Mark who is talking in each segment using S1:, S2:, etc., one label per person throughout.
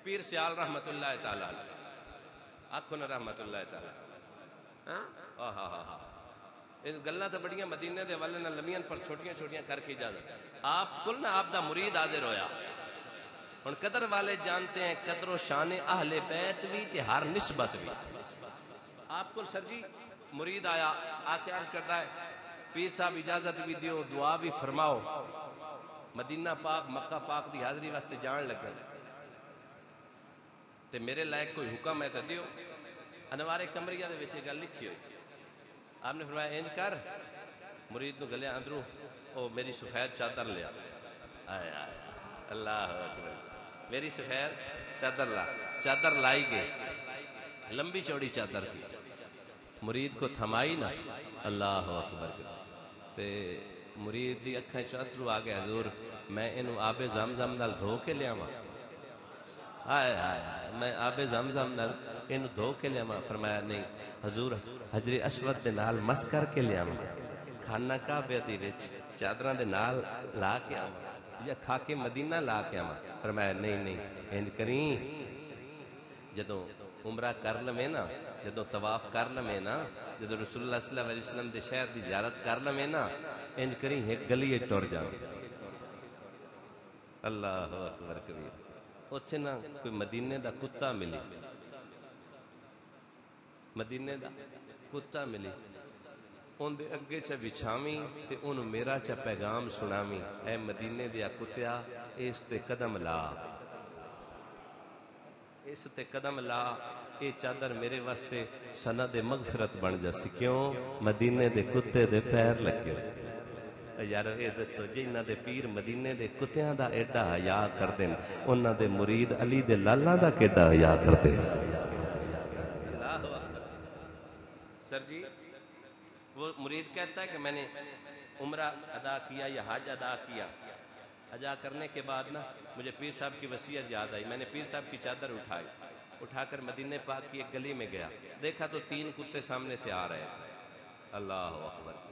S1: پیر سیال رحمت اللہ تعالیٰ آنکھوں نے رحمت اللہ تعالیٰ گلہ تو بڑیاں مدینے دے والے نہ لمیاں پر چھوٹیاں چھوٹیاں کر کے اجازت آپ کل نا آپ دا مرید حاضر ہویا اور قدر والے جانتے ہیں قدر و شان اہل بیت بھی تے ہر نسبت بھی آپ کو سر جی مرید آیا آ کے عرض کرتا ہے پیر صاحب اجازت بھی دیو دعا بھی فرماؤ مدینہ پاک مکہ پاک دی حاضری واسطے جان لگا تے میرے لائق کوئی حکم ہے تو دیو انوارے کمریہ دے وچے گل لکھی ہوئی آپ نے فرمایا انج کر مرید نو گلے اندروں او میری سفید چادر لیا آئے آئے اللہ اکبر میری سفید چادر لا چادر لائی گئی لمبی چوڑی چادر تھی مرید کو تھمائی نا اللہ اکبر تے مرید دی اکھیں چاترو آگے حضور میں انہوں آب زمزم نال دھو کے لیا ماں آئے آئے میں آب زمزم نال انہوں دھو کے لیا ماں فرمایا نہیں حضور حجر اسود دے نال مس کر کے لیا ماں کھانا کعبے دی وچ چادراں دے نال لا کے آماں یا کھا کے مدینہ لا کے آماں فرمایا نہیں انج کریں جدوں عمرہ کر لمیں نا جدوں طواف کر لمیں نا جدوں رسول اللہ صلی اللہ علیہ وسلم دے شہر دی زیارت کر لمیں نا انج کریں ایک گلی ٹر جاؤں اللہ اکبر کبیر اتھے نا کوئی مدینے دا کتا ملی مدینے دا کتا ملی ان دے اگے چا بچھامی تے انہوں میرا چا پیغام سنامی اے مدینے دیا کتیا اس تے قدم لا اس تے قدم لا اے چادر میرے واسطے سند مغفرت بن جاسی کیوں مدینے دے کتے دے پیر لگے یارو اے دسو جنہ دے پیر مدینے دے کتیاں دا ایڈا حیا کر دیں انہ دے مرید علی دے لالا دا کیڈا حیا کر دیں سر جی وہ مرید کہتا ہے کہ میں نے عمرہ ادا کیا یا حج ادا کیا ادا کرنے کے بعد نا مجھے پیر صاحب کی وصیت یاد آئی میں نے پیر صاحب کی چادر اٹھا کر مدینہ پاک کی ایک گلی میں گیا دیکھا تو 3 کتے سامنے سے آ رہے تھے اللہ اکبر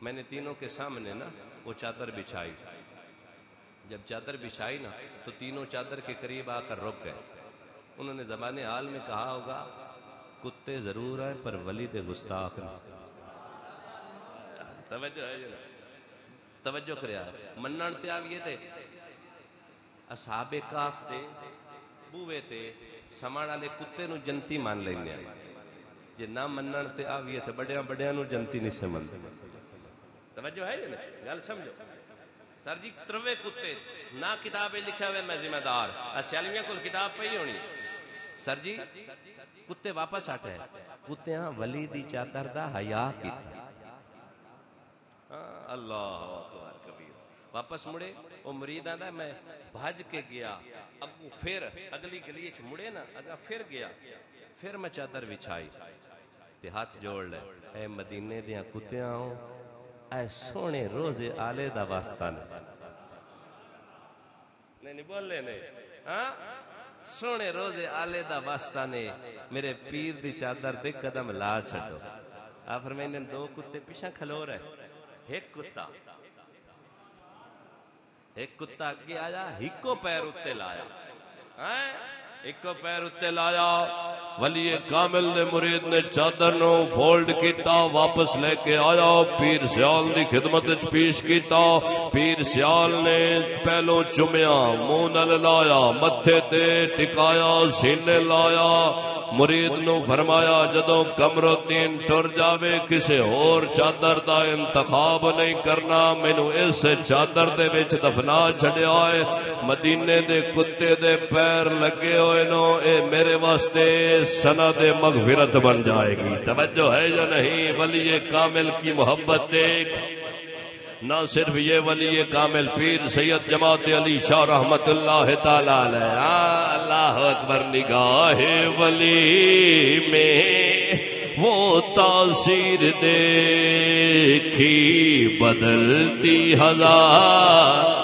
S1: میں نے تینوں کے سامنے نا وہ چادر بچھائی جب چادر بچھائی نا تو تینوں چادر کے قریب آ کر رک گئے انہوں نے زبان حال میں کہا ہوگا کتے ضرور ہیں پر ولی دے گستاخ نہیں توجہ ہے جو توجہ کریا منن تے آویے تے اصحاب کاف تے بوے تے سمان والے کتے نو جنتی مان لیندے ہیں جے نہ منن تے آویے تے بڑیاں بڑیاں نو جنتی نہیں سے من توجہ ہے جو گل سمجھو سر جی تروے کتے نہ کتابیں لکھا ہوئے میں ذمہ دار اسیالمیاں کل کتاب پہ ہی ہونی سر جی کتے واپس آتے ہیں کتیاں ولی دی چادر دا حیا کیتا اللہ اکبر کبیر واپس مڑے وہ مرید آندا میں بھج کے گیا ابو پھر اگلی گلی چ مڑے نا اگا پھر گیا پھر میں چادر بچھائی تے ہاتھ جوڑ لے اے مدینے دیاں کتیاں اے سونے روزے آلے دا واسطہ نہیں بول لے نہیں ہاں سونے روزے آلے دا واسطہ نے میرے پیر دی چادر دے قدم لا چھڑو آپ فرمائیں 2 کتے پیچھے کھلو رہے ایک کتا اگے آیا ہکو پیر اتے لایا ایکو پیر اتے لایا ولی کامل دے مرید نے چادر نو فولڈ کیتا واپس لے کے آیا پیر سیال دی خدمت وچ پیش کیتا پیر سیال نے پہلو چومیا منہ نال لایا متھے تے ٹکایا سینے لایا مرید نو فرمایا جدوں قمرالدین ٹر جاوے کسے اور چادر دا انتخاب نہیں کرنا مینوں اس چادر دے وچ دفنا چھڈیا اے مدینے دے کتے دے پیر لگے ہوئے نو اے میرے واسطے سند مغفرت بن جائے گی توجہ ہے یا نہیں ولی کامل کی محبت دیکھ نہ صرف یہ ولی کامل پیر سید جماعت علی شاہ رحمت اللہ تعالی علیہ اللہ اکبر نگاہ ولی میں وہ تاثیر دیکھی بدلتی ہزار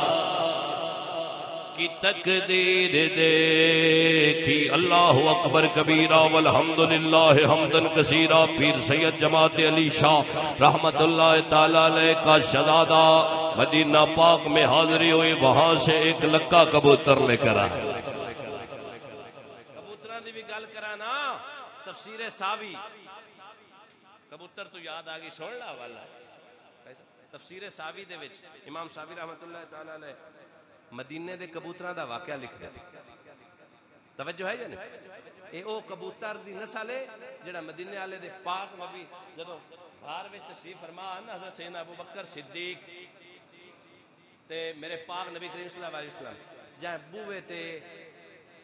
S1: کی تقدیر دیکھی اللہ اکبر کبیرہ والحمدللہ حمدن کثیرہ پیر سید جماعت علی شاہ رحمت اللہ تعالی علیہ کا شہزادہ مدینہ پاک میں حاضری ہوئی وہاں سے 1 لکا کبوتر لے کر آئے گل کرانا تفسیر ساوی کبوتر تو یاد آ گئی سن لا والا تفسیر ساوی دے وچ امام ساوی رحمت اللہ تعالی علیہ مدینے دے کبوتراں دا واقعہ لکھ دے توجہ ہے یا نہیں اے او کبوتر دی نسل ہے جڑا مدینے والے دے پاک نبی جدوں غار وچ تشریف فرما حضرت سیدنا ابو بکر صدیق تے میرے پاک نبی کریم صلی اللہ علیہ وسلم جہاں بوئے تے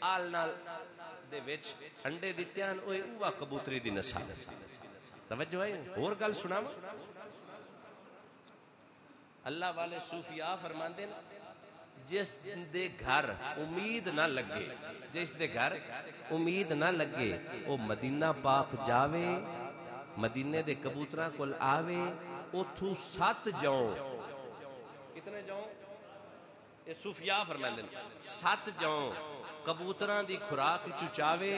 S1: آل نال دے وچ انڈے دتیاں اوے اوہ کبوتری دی نسل توجہ ہے اور گل سناواں اللہ والے صوفیاء فرماندے جس دے گھر امید نہ لگے جس دے گھر امید نہ لگے او مدینہ پاک جاوے مدینے دے کبوتراں کول آوے اتھوں 7 جاؤں کتنے جاؤں یہ صوفیاء فرماندے 7 جاؤں کبوتراں دی خوراک چچاوے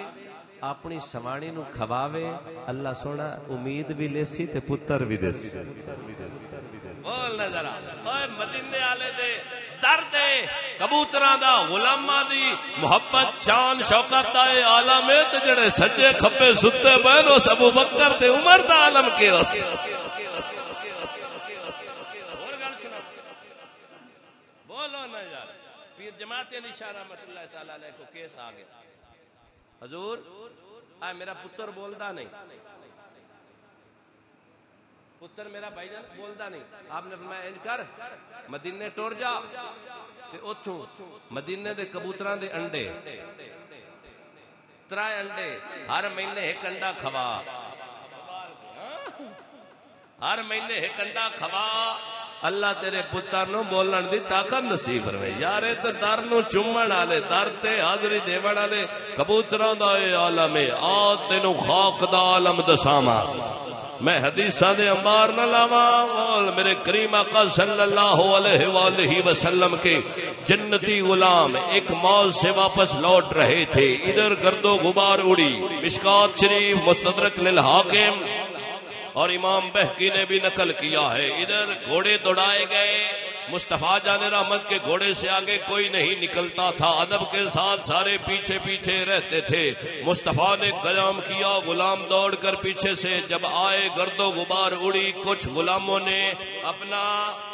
S1: اپنی سوانی نو کھواوے اللہ سونا امید بھی لے سی تے پتر بھی دے سی بول نہ ذرا اوے مدینے والے دے درد کبوتراں دا غلاماں دی محبت شان شوکت دا عالم ہے تے جڑے سجے کھبے ستے پئے نو ابو بکر تے عمر دا عالم کے اس اور گل سنا بولو نا یار پیر جماعت نشا رحمت اللہ تعالی علیہ کو کیس آ گیا حضور آ میرا پتر بولدا نہیں پتر میرا بھائی جان بولدا نہیں آپ نے فرمایا انج کر مدینے ٹور جا تے اوتھوں مدینے دے کبوتراں دے انڈے 3 انڈے ہر مہینے ایک انڈا کھوا ہر مہینے ایک انڈا کھوا اللہ تیرے پتر نو بولن دی طاقت نصیب فرمائے یار اے تے در نو چومن والے در تے حاضری دیون والے کبوتراں دا اے عالم ہے آ تینو خاک دا عالم دساواں میں حدیثاں دے انبار نہ لاواں میرے کریم آقا صلی اللہ علیہ وآلہ وسلم کے جنتی غلام ایک موت سے واپس لوٹ رہے تھے ادھر گرد و غبار اڑی مشکات شریف مستدرک للحاکم اور امام بہقی نے بھی نقل کیا ہے ادھر گھوڑے دوڑائے گئے مصطفیٰ جان رحمت کے گھوڑے سے آگے کوئی نہیں نکلتا تھا ادب کے ساتھ سارے پیچھے پیچھے رہتے تھے مصطفیٰ نے قیام کیا غلام دوڑ کر پیچھے سے جب آئے گرد و غبار اڑی کچھ غلاموں نے اپنا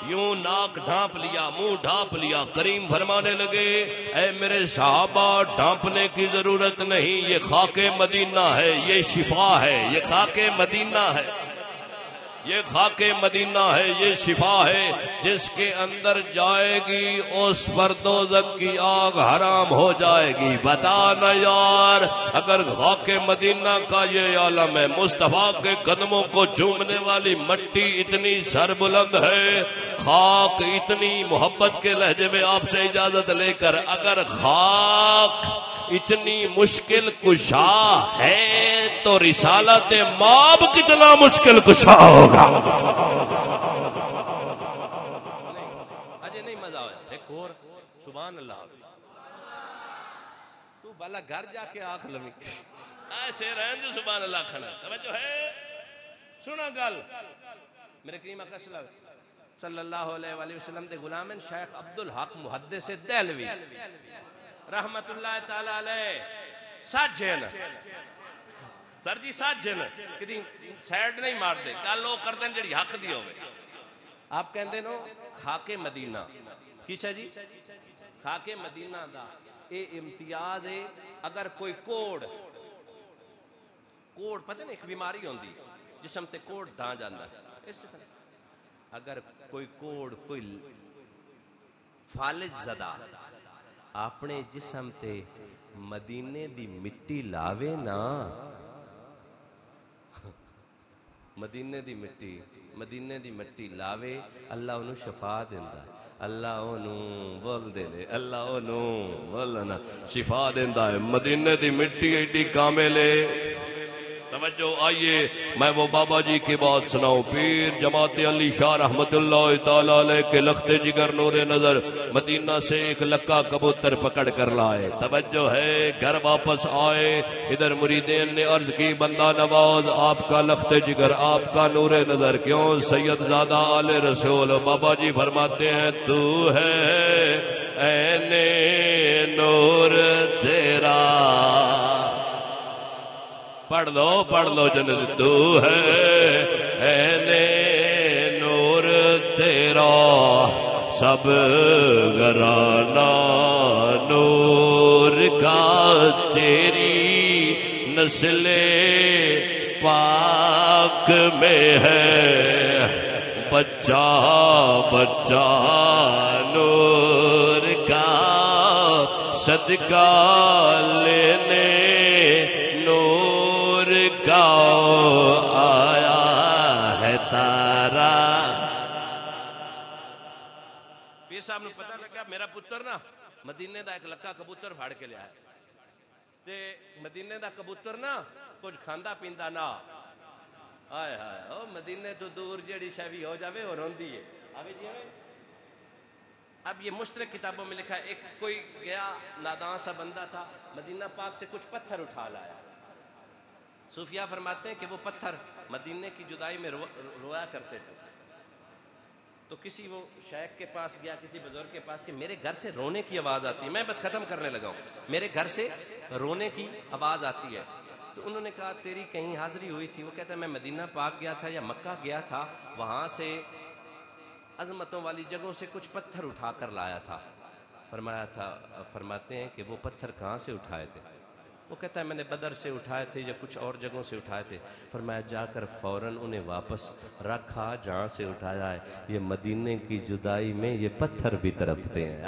S1: یوں ناک ڈھانپ لیا منہ ڈھانپ لیا کریم فرمانے لگے اے میرے صحابہ ڈھانپنے کی ضرورت نہیں یہ خاک مدینہ ہے یہ شفا ہے یہ خاک مدینہ ہے یہ خاک مدینہ ہے یہ شفا ہے جس کے اندر جائے گی اس پر دوزخ کی آگ حرام ہو جائے گی بتانا یار اگر خاک مدینہ کا یہ عالم ہے مصطفیٰ کے قدموں کو چومنے والی مٹی اتنی سر بلند ہے خاک اتنی محبت کے لہجے میں آپ سے اجازت لے کر اگر خاک اتنی مشکل کشا ہے تو رسالت ماب کتنا مشکل کشا ہوگا اجے نہیں مزہ آیا ایک اور سبحان اللہ تو بالا گھر جا کے آنکھ لمی ایسے رہن جو سبحان اللہ کھنا توجہ ہے سنا گل میرے کریم آقا صلی اللہ علیہ وسلم دے غلام شیخ عبدالحق محدث دہلوی رحمت اللہ تعالی علیہ ساجن سر جی ساجن کدی سیڈ نہیں مار دے گل وہ کر دیں جڑی حق دی ہوئے آپ کہندے نو خاک مدینہ کیچھا جی خاک مدینہ دا اے امتیاز ہے اگر کوئی کوڑ پتہ نہیں ایک بیماری ہوندی جسم تے کوڑ داں جاندہ ہے اس طرح اگر کوئی کوڑ کوئی فالج زدہ اپنے جسم تے مدینے دی مٹی لاوے نا مدینے دی مٹی لاوے اللہ انہوں شفا دیندہ اللہ انہوں بول دے لے اللہ انہوں بولنا شفا دیندہ ہے مدینے دی مٹی ایڈی کاملے توجہ آئیے میں وہ بابا جی کی بات سناؤں پیر جماعت علی شاہ رحمت اللہ تعالی علیہ کے لخت جگر نور نظر مدینہ سے ایک لکا کبوتر پکڑ کر لائے توجہ ہے گھر واپس آئے ادھر مریدین نے عرض کی بندہ نواز آپ کا لخت جگر آپ کا نور نظر کیوں سید زادہ آل رسول بابا جی فرماتے ہیں تو ہے عین نور تیرا پڑھ لو جنت تو ہے اے نور تیرا سب گھرانہ نور کا تیری نسل پاک میں ہے بچہ بچہ نور کا صدقہ لینے نور کا آیا ہے تارا۔ پیر صاحب نے پتہ لگا میرا پتر نا مدینے دا ایک لکا کبوتر پھاڑ کے لیا ہے تے مدینے دا کبوتر نا کچھ کھاندا پیندا نا آئے ہائے او مدینے تو دور جڑی شیوی ہو جاوے اور ہوندی ہے آوے جی آوے۔ اب یہ مشترک کتابوں میں لکھا ہے ایک کوئی گیا نادان سا بندہ تھا مدینہ پاک سے کچھ پتھر اٹھا لایا۔ صوفیاء فرماتے ہیں کہ وہ پتھر مدینے کی جدائی میں رویا کرتے تھے، تو کسی وہ شیخ کے پاس گیا کسی بزرگ کے پاس کہ میرے گھر سے رونے کی آواز آتی ہے، میں بس ختم کرنے لگا ہوں، میرے گھر سے رونے کی آواز آتی ہے۔ تو انہوں نے کہا تیری کہیں حاضری ہوئی تھی؟ وہ کہتا ہے میں مدینہ پاک گیا تھا یا مکہ گیا تھا، وہاں سے عظمتوں والی جگہوں سے کچھ پتھر اٹھا کر لایا تھا۔ فرماتے ہیں کہ وہ پتھر کہاں سے اٹھائے تھے؟ وہ کہتا ہے میں نے بدر سے اٹھائے تھے یا کچھ اور جگہوں سے اٹھائے تھے۔ فرمایا جا کر فوراً انہیں واپس رکھا جہاں سے اٹھایا ہے، یہ مدینے کی جدائی میں یہ پتھر بھی تڑپتے ہیں۔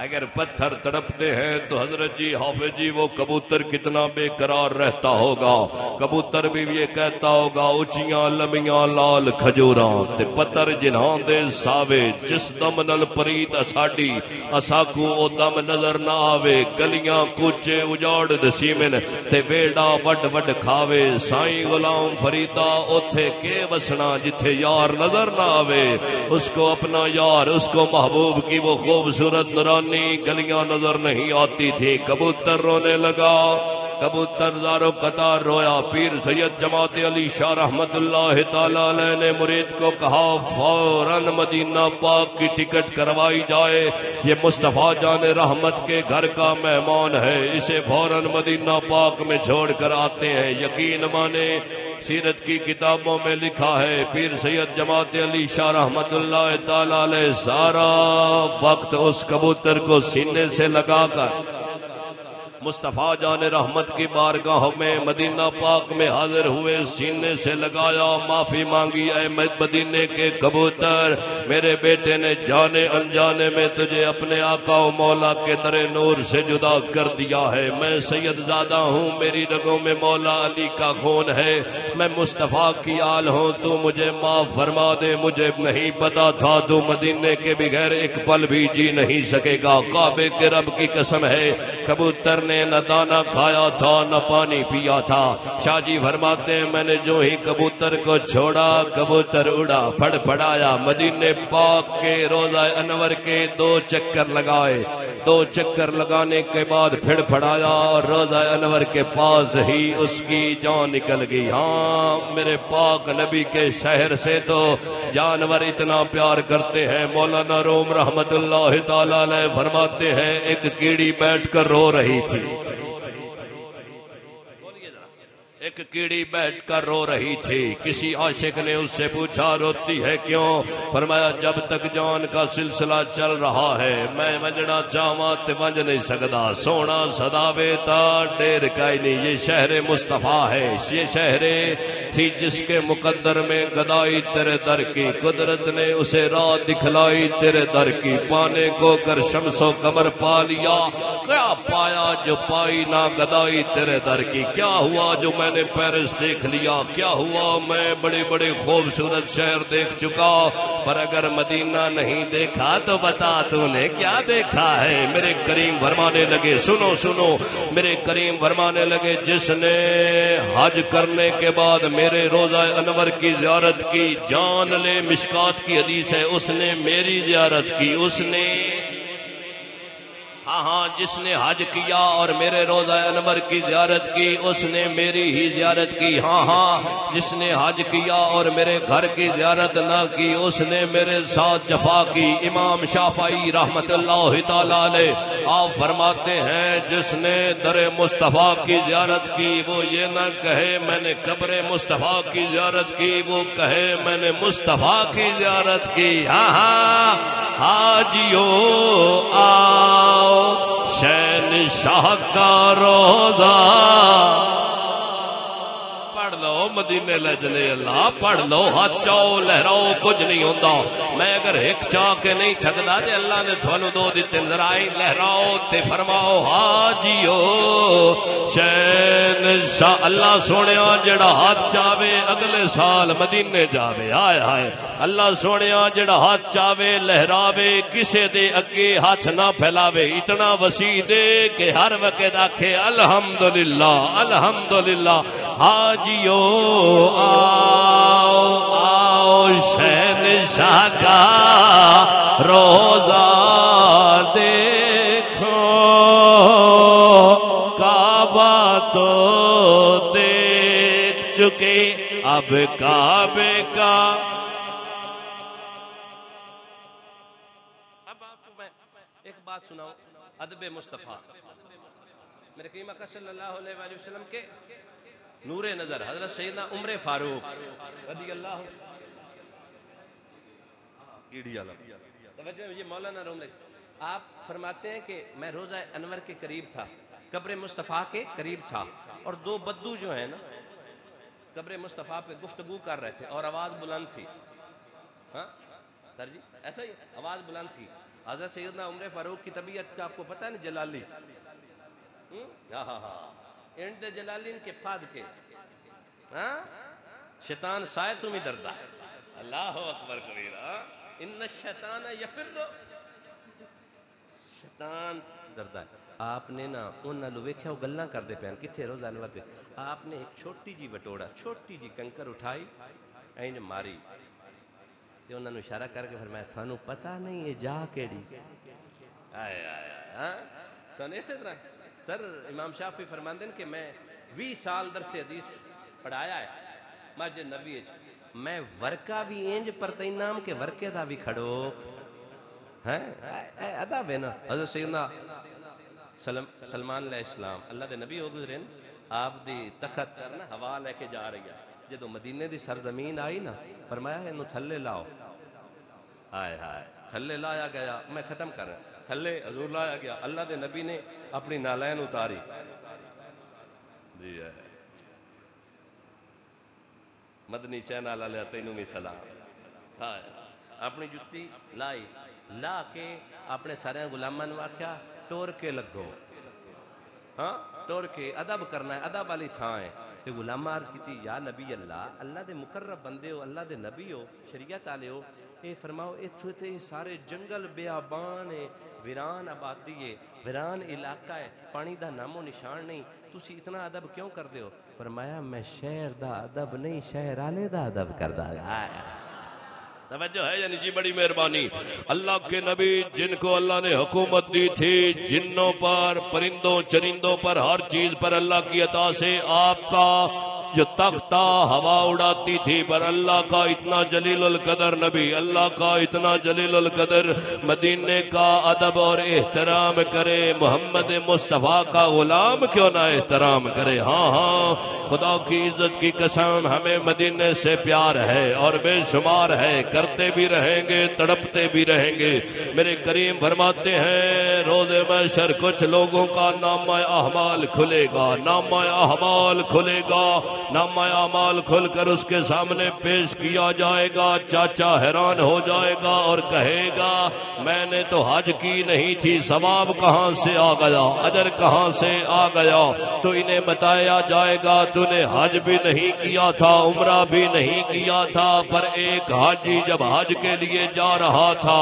S1: اگر پتھر تڑپتے ہیں تو حضرت جی حافظ جی وہ کبوتر کتنا بے قرار رہتا ہوگا، کبوتر بھی یہ کہتا ہوگا اچیاں لمیاں لال کھجوراں تے پتھر جنہاں دے ساوے، جس دم نل پریت اساڈی اساکو او دم نظر نہ آوے، گلیاں کوچے اجاڑ دسیمن تے ویڑا وڈ وڈ کھاوے، سائیں غلام فریدا اوتھے کے وسنا جتھے یار نظر نہ آوے، اس کو اپنا یار اس کو محبوب کی وہ خوبصورت نورانی گلیاں نظر نہیں آتی تھی۔ کبوتر رونے لگا، کبوتر زارو قطار رویا۔ پیر سید جماعت علی شاہ رحمت اللہ تعالیٰ علیہ نے مرید کو کہا فوراً مدینہ پاک کی ٹکٹ کروائی جائے، یہ مصطفیٰ جان رحمت کے گھر کا مہمان ہے، اسے فوراً مدینہ پاک میں چھوڑ کر آتے ہیں۔ یقین مانے سیرت کی کتابوں میں لکھا ہے پیر سید جماعت علی شاہ رحمت اللہ تعالیٰ علیہ سارا وقت اس کبوتر کو سینے سے لگا کر مصطفیٰ جان رحمت کی بارگاہ میں مدینہ پاک میں حاضر ہوئے، سینے سے لگایا، معافی مانگی، اے مدینے کے کبوتر میرے بیٹے نے جانے انجانے میں تجھے اپنے آقا و مولا کے در نور سے جدا کر دیا ہے، میں سید زادہ ہوں، میری رگوں میں مولا علی کا خون ہے، میں مصطفیٰ کی آل ہوں، تو مجھے معاف فرما دے، مجھے نہیں پتا تھا تو مدینے کے بغیر ایک پل بھی جی نہیں سکے گا، کعبے کے رب کی قسم ہے کبوتر نے نہ دانا کھایا تھا نہ پانی پیا تھا۔ شاہ جی فرماتے ہیں میں نے جو ہی کبوتر کو چھوڑا کبوتر اڑا، پھڑ پھڑایا، مدینے پاک کے روضہ انور کے 2 چکر لگائے، 2 چکر لگانے کے بعد پھڑ پھڑایا اور روضہ انور کے پاس ہی اس کی جان نکل گئی۔ ہاں میرے پاک نبی کے شہر سے تو جانور اتنا پیار کرتے ہیں۔ مولانا روم رحمت اللہ تعالیٰ علیہ فرماتے ہیں ایک کیڑی بیٹھ کر رو رہی تھی، ایک کیڑی بیٹھ کر رو رہی تھی، کسی عاشق نے اس سے پوچھا روتی ہے کیوں؟ فرمایا جب تک جان کا سلسلہ چل رہا ہے میں وجنا چاہواں تے وج نہیں سکدا، سونا صداوے تا ڈیر کائی نہیں، یہ شہر مصطفیٰ ہے، یہ شہر تھی جس کے مقدر میں گدائی تیرے در کی، قدرت نے اسے راہ دکھلائی تیرے در کی، پانے کو کر شمس و قمر پا لیا، کیا پایا جو پائی نہ گدائی تیرے در کی، کیا ہوا جو میں نے پیرس دیکھ لیا، کیا ہوا میں بڑے بڑے خوبصورت شہر دیکھ چکا، پر اگر مدینہ نہیں دیکھا تو بتا تو نے کیا دیکھا ہے۔ میرے کریم فرمانے لگے سنو سنو، میرے کریم فرمانے لگے جس نے حج کرنے کے بعد میرے روضہ انور کی زیارت کی، جان لے مشکات کی حدیث ہے، اس نے میری زیارت کی، اس نے ہاں ہاں جس نے حج کیا اور میرے روضہ انور کی زیارت کی اس نے میری ہی زیارت کی، ہاں ہاں جس نے حج کیا اور میرے گھر کی زیارت نہ کی اس نے میرے ساتھ جفا کی۔ امام شافعی رحمت اللہ تعالیٰ علیہ آپ فرماتے ہیں جس نے در مصطفیٰ کی زیارت کی وہ یہ نہ کہے میں نے قبر مصطفیٰ کی زیارت کی، وہ کہے میں نے مصطفیٰ کی زیارت کی۔ ہاں ہاں حاجیو آؤ شہنشاہ کا روضہ پڑھ لو، مدینے لجلے اللہ پڑھ لو، ہاتھ چاؤ لہراؤ کچھ نہیں ہوتا۔ میں اگر ایک چاہ کے نہیں تھکدا تے اللہ نے تھانوں دو دتے ذرائع لہراؤ تے فرماؤ حاجیو شہنشاہ اللہ سونیا جڑا ہاتھ چاہے اگلے سال مدینے جاوے، ہائے ہائے اللہ سونیا جڑا ہاتھ چاہے لہراوے کسے دے اگے ہاتھ نہ پھیلاوے، اتنا وسیع دے کہ ہر وقت آکھے الحمدللہ الحمدللہ۔ حاجیو آؤ آؤ شہنشاہ کا روضہ دیکھو، کعبہ تو دیکھ چکے اب کعبے کا۔ اب آپ کو میں ایک بات سناؤں ادب مصطفیٰ، میرے کریم آقا صلی اللہ علیہ وآلہ وسلم کے نور نظر حضرت سیدنا عمر فاروق رضی اللہ توجہ یہ مولانا روم آپ فرماتے ہیں کہ میں روضہ انور کے قریب تھا، قبر مصطفیٰ کے قریب تھا، اور دو بدو جو ہیں نا قبر مصطفیٰ پہ گفتگو کر رہے تھے اور آواز بلند تھی۔ ہاں سر جی ایسا ہی آواز بلند تھی۔ حضرت سیدنا عمر فاروق کی طبیعت کا آپ کو پتہ ہے نا جلالی، ہاں ہاں ہاں انڈ جلالین کے پھاد کے، ہاں شیطان سائے تم ہی دردہ ہے۔ اللہ اکبر کبیرہ ان الشیطان یفر، شیطان ڈردا ہے۔ آپ نے نا انہاں نوں ویکھیا او گلاں کردے پین کتھے روزہ انور تے، آپ نے ایک چھوٹی جی وٹوڑا چھوٹی جی کنکر اٹھائی این ماری تے انہاں نوں اشارہ کر کے فرمایا تھانوں پتہ نہیں یہ جا کیڑی آئے آئے ہاں تھانوں اسی طرح سر امام شافعی فرماندے ہیں کہ میں 20 سال درس حدیث پڑھایا ہے مسجد نبوی وچ، میں ورکا بھی انج پرتینام کہ ورکے دا بھی کھڑو ہیں ادب ہے نا۔ حضرت سیدنا سلمان علیہ السلام اللہ دے نبی ہو گزرے آپ دی تخت سر نا ہوا لے کے جا رہی ہے، جدو مدینے دی سرزمین آئی نا فرمایا ہے انہوں تھلے لاؤ، آئے ہائے تھلے لایا گیا، میں ختم کر رہا تھلے حضور لایا گیا، اللہ دے نبی نے اپنی نالین اتاری جی ہے مدنی چینل علیہ تینوں میں سلام، اپنی جتی لائی لا کے اپنے سارے غلامان واقعہ ٹور کے لگو، ہاں ٹور کے ادب کرنا ہے، ادب والی تھاں ہے۔ تے غلام عرض کیتی یا نبی اللہ دے مقرب بندے ہو، اللہ دے نبی ہو، شریعت والے ہو، اے فرماؤ اتھے تے سارے جنگل بیابان ہے، ویران آبادی ہے، ویران علاقہ ہے، پانی دا نام و نشان نہیں، تسی اتنا ادب کیوں کر دے ہو؟ فرمایا میں شہر دا ادب نہیں شہر والے دا ادب کردا گا۔ توجہ ہے یعنی جی بڑی مہربانی اللہ کے نبی جن کو اللہ نے حکومت دی تھی جنوں پر پرندوں چرندوں پر ہر چیز پر اللہ کی عطا سے آپ کا جو تختہ ہوا اڑاتی تھی پر اللہ کا اتنا جلیل القدر نبی، اللہ کا اتنا جلیل القدر مدینے کا ادب اور احترام کرے، محمد مصطفیٰ کا غلام کیوں نہ احترام کرے۔ ہاں ہاں خدا کی عزت کی قسم ہمیں مدینے سے پیار ہے اور بے شمار ہے، کرتے بھی رہیں گے تڑپتے بھی رہیں گے۔ میرے کریم فرماتے ہیں روز محشر کچھ لوگوں کا نامہ اعمال کھلے گا، نامہ اعمال کھلے گا، نامہ اعمال کھل کر اس کے سامنے پیش کیا جائے گا، چاچا حیران ہو جائے گا اور کہے گا میں نے تو حج کی نہیں تھی، ثواب کہاں سے آ گیا، اجر کہاں سے آ گیا؟ تو انہیں بتایا جائے گا تو نے حج بھی نہیں کیا تھا، عمرہ بھی نہیں کیا تھا، پر ایک حاجی جب حج کے لیے جا رہا تھا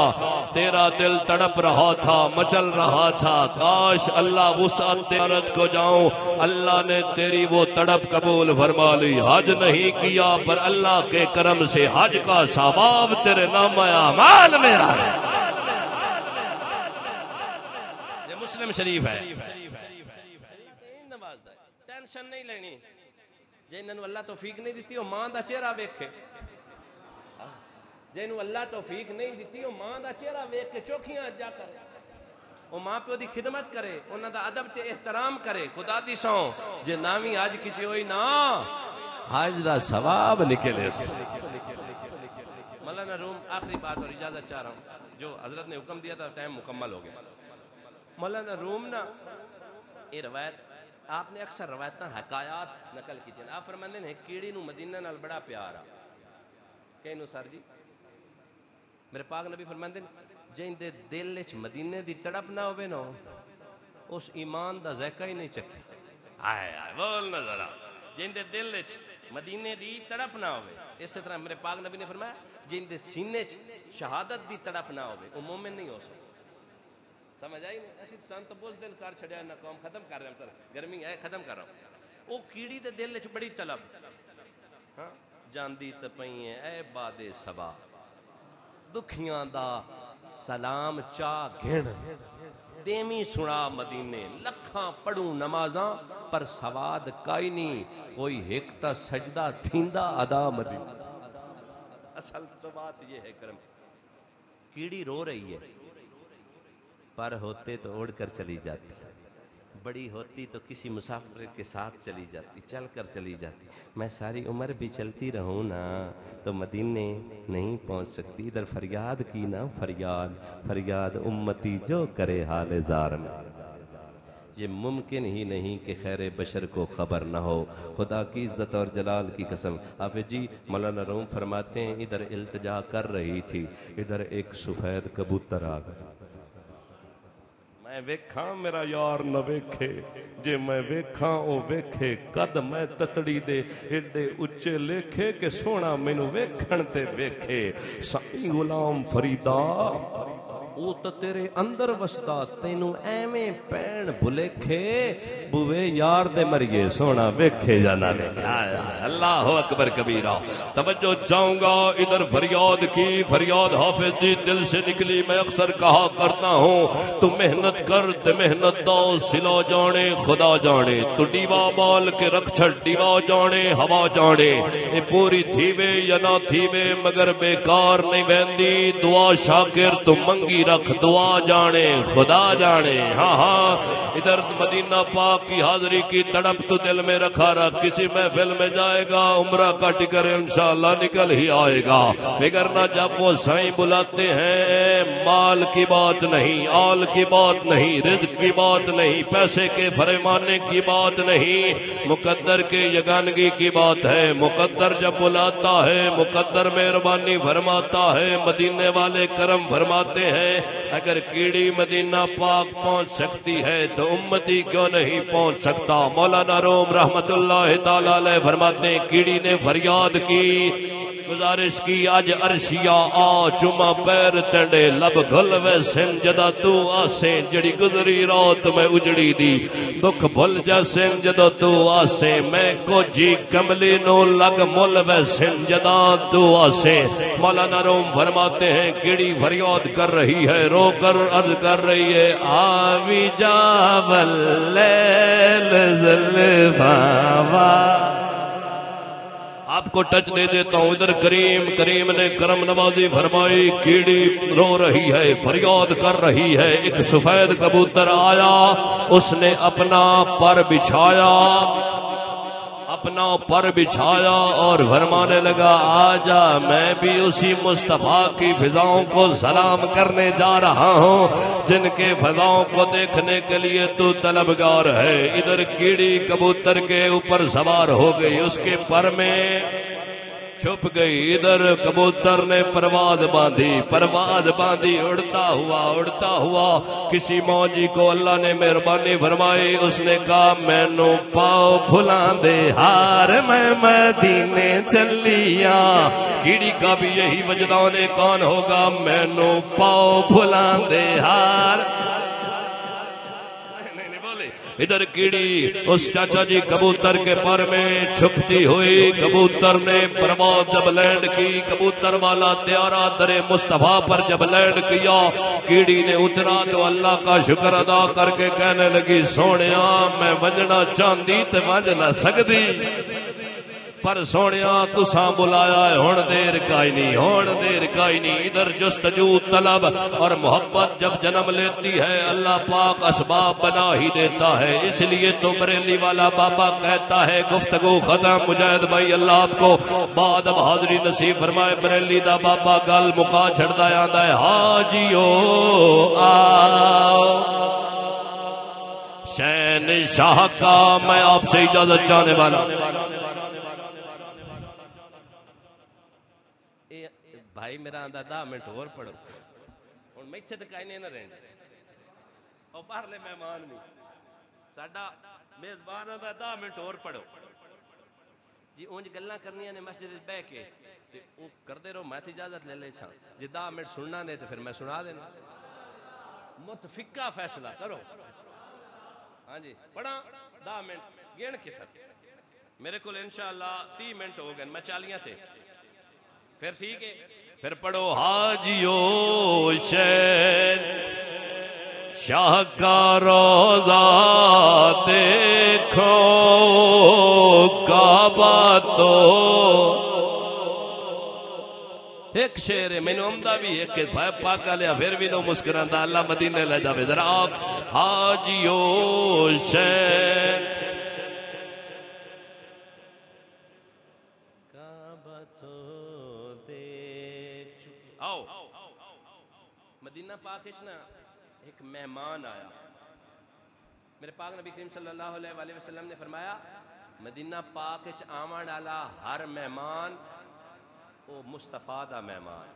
S1: تیرا دل تڑپ رہا تھا، مچل رہا تھا، کاش اللہ وسعت عرض کو جاؤں، اللہ نے تیری وہ تڑپ قبول فرما لی، حج نہیں کیا پر اللہ کے کرم سے حج کا ثواب تیرے نامہ اعمال میں آ رہا ہے۔ مسلم شریف ہے ٹینشن نہیں لینی جے انہوں اللہ توفیق نہیں دیتی وہ ماں دا چہرہ ویکھے جے انہوں اللہ توفیق نہیں دیتی وہ ماں دا چہرہ ویکھ کے چوکھیاں جا کر وہ ماں پیو دی خدمت کرے انہوں دا ادب تے احترام کرے خدا دی سوں جے نامی آج کیتی ہوئی نا آج دا ثواب نکلے مولانا روم آخری بات اور اجازت چاہ رہا ہوں جو حضرت نے حکم دیا تھا ٹائم مکمل ہو گیا مولانا روم نا یہ روایت آپ نے اکثر روایتاں حکایات نقل کی تھی آپ فرماندے ہیں کیڑی نو مدینہ نال بڑا پیار آ کہنو سر جی میرے پاک نبی فرماندے جن دے دل وچ مدینے دی تڑپ نہ ہوے نا اس ایمان دا ذائقہ ہی نہیں چکھے ہائے ہائے بول نہ ذرا جن دے دل وچ مدینے دی تڑپ نہ ہوے اسی طرح میرے پاک نبی نے فرمایا جن دے سینے وچ شہادت دی تڑپ نہ ہوے وہ مومن نہیں ہو سکتا سمجھ آئی نہیں اسی سان تو بوز دل کار چھڑیا نہ قوم ختم کر رہے ہیں سر گرمی ہے ختم کر رہا ہوں وہ کیڑی دے دل وچ بڑی طلب ہاں جاندی تپئی ہے اے باد صبا دکھیاں دا سلام چاہ گھن دیمی سنا مدینے لکھاں پڑھوں نمازاں پر سواد کائی نہیں کوئی ایک تا سجدہ تھیندا ادا مدینے اصل تو بات یہ ہے کرم کیڑی رو رہی ہے پر ہوتے تو اوڑ کر چلی جاتی بڑی ہوتی تو کسی مسافر کے ساتھ چلی جاتی چل کر چلی جاتی میں ساری عمر بھی چلتی رہوں نا تو مدینے نہیں پہنچ سکتی ادھر فریاد کی نا فریاد امتی جو کرے حال زار میں یہ ممکن ہی نہیں کہ خیر بشر کو خبر نہ ہو خدا کی عزت اور جلال کی قسم حافظ جی مولانا روم فرماتے ہیں ادھر التجا کر رہی تھی ادھر ایک سفید کبوتر آ گیا میں ویکھاں میرا یار نہ ویکھے جے میں ویکھاں او ویکھے قد میں تتڑی دے ایڈے اچے لکھے کہ سونا مینوں ویکھن تے ویکھے سائیں غلام فریدا او تا تیرے اندر وستا تینوں ایویں پین بھلکھے بوے یار دے مریے سونا ویکھے جانا ویکھا اللہ اکبر کبیرہ توجہ چاہوں گا ادھر فریاد کی فریاد حافظ جی دل سے نکلی میں اکثر کہا کرتا ہوں تو محنت کر تے محنت دا سلا جانے خدا جانے تو ڈیوا بال کے رکھ چھڑ ڈیوا جانے ہوا جانے اے پوری تھیوے یا نہ تھیوے مگر بیکار نہیں بہندی دعا شاکر تو منگی رکھ دعا جانے خدا جانے ہاں ہاں ادھر مدینہ پاک کی حاضری کی تڑپ تو دل میں رکھا رہا کسی محفل میں جائے گا عمرہ کا ٹکر انشاءاللہ نکل ہی آئے گا وگرنہ جب وہ سائیں بلاتے ہیں مال کی بات نہیں آل کی بات نہیں رزق کی بات نہیں پیسے کے فرمانے کی بات نہیں مقدر کے یگانگی کی بات ہے مقدر جب بلاتا ہے مقدر مہربانی فرماتا ہے مدینے والے کرم فرماتے ہیں اگر کیڑی مدینہ پاک پہنچ سکتی ہے تو امتی کیوں نہیں پہنچ سکتا مولانا روم رحمت اللہ تعالیٰ علیہ فرماتے ہیں کیڑی نے فریاد کی گزارش کی اج عرشیا آ چما پیر تنڈے لب گھل ویسن جدا تو آسیں جڑی گزری رات میں اجڑی دی دکھ بھل جیسن جدا تو آسیں میں کو جی کملی نو لگ مل ویسن جدا تو آسیں مولانا روم فرماتے ہیں کیڑی فریاد کر رہی ہے رو کر عرض کر رہی ہے آوی جا واللیل زلفاوا آپ کو ٹچ دے دیتا ہوں ادھر کریم نے کرم نوازی فرمائی کیڑی رو رہی ہے فریاد کر رہی ہے ایک سفید کبوتر آیا اس نے اپنا پر بچھایا اور فرمانے لگا آجا میں بھی اسی مصطفیٰ کی فضاؤں کو سلام کرنے جا رہا ہوں جن کے فضاؤں کو دیکھنے کے لیے تو طلبگار ہے ادھر کیڑی کبوتر کے اوپر سوار ہو گئی اس کے پر میں چھپ گئی ادھر کبوتر نے پرواز باندھی اڑتا ہوا کسی موجی کو اللہ نے مہربانی فرمائی اس نے کہا میں نو پاؤ بھلان دے ہار میں مدینے چلیا کیڑی کا بھی یہی وجدان کون ہوگا میں نو پاؤ بھلان دے ہار ادھر کیڑی اس چاچا جی کبوتر کے پر میں چھپتی ہوئی کبوتر نے پرواز جب لینڈ کی، کبوتر والا طیارہ در مصطفیٰ پر جب لینڈ کیا، کیڑی نے اترا تو اللہ کا شکر ادا کر کے کہنے لگی سونیا میں ونجنا چاندی تے ونج نہ سکدی، پر سونیا تساں بلایا ہے ہون دیر کائی نہیں، ہون دیر کائی نہیں۔ ادھر جستجو طلب اور محبت جب جنم لیتی ہے اللہ پاک اسباب بنا ہی دیتا ہے، اس لیے تو بریلی والا بابا کہتا ہے گفتگو ختم۔ مجاہد بھائی اللہ آپ کو بعد اب حاضری نصیب فرمائے۔ بریلی دا بابا گل مکا چھڑتا آندا ہے حاجیو آؤ شہن شاہ کا میں آپ سے اجازت چاہنے والا۔ بھائی میرا آندہ 10 منٹ اور پڑھو اور میں اتھے تک آئینے نہ رہنے اور باہر لے مہمان بھی ساڑھا میزبان آندہ 10 منٹ اور پڑھو جی اونج گلنا کرنی ہے مسجد بے کے وہ کر دے رہو میں تھی اجازت لے لے چھاں جی 10 منٹ سننا نہیں تو پھر میں سنا دینا متفقہ فیصلہ کرو۔ ہاں جی پڑھا 10 منٹ گین کے ساتھ میرے کو انشاءاللہ 30 منٹ ہو گئے میں 40 تھے پھر ٹھیک ہے پھر پڑھو حاجیو شہن شاہ کا روزہ دیکھو کعبہ تو ایک شعر ہے میں نے عمدہ بھی ایک پاکا لیا پھر بھی نو مسکران دا اللہ مدینہ لے جاوے ذرا آپ حاجیو شہن مدینہ پاکش نا ایک مہمان آیا میرے پاک نبی کریم صلی اللہ علیہ وسلم نے فرمایا مدینہ پاکش آمان آلا ہر مہمان وہ مصطفیٰ دا مہمان۔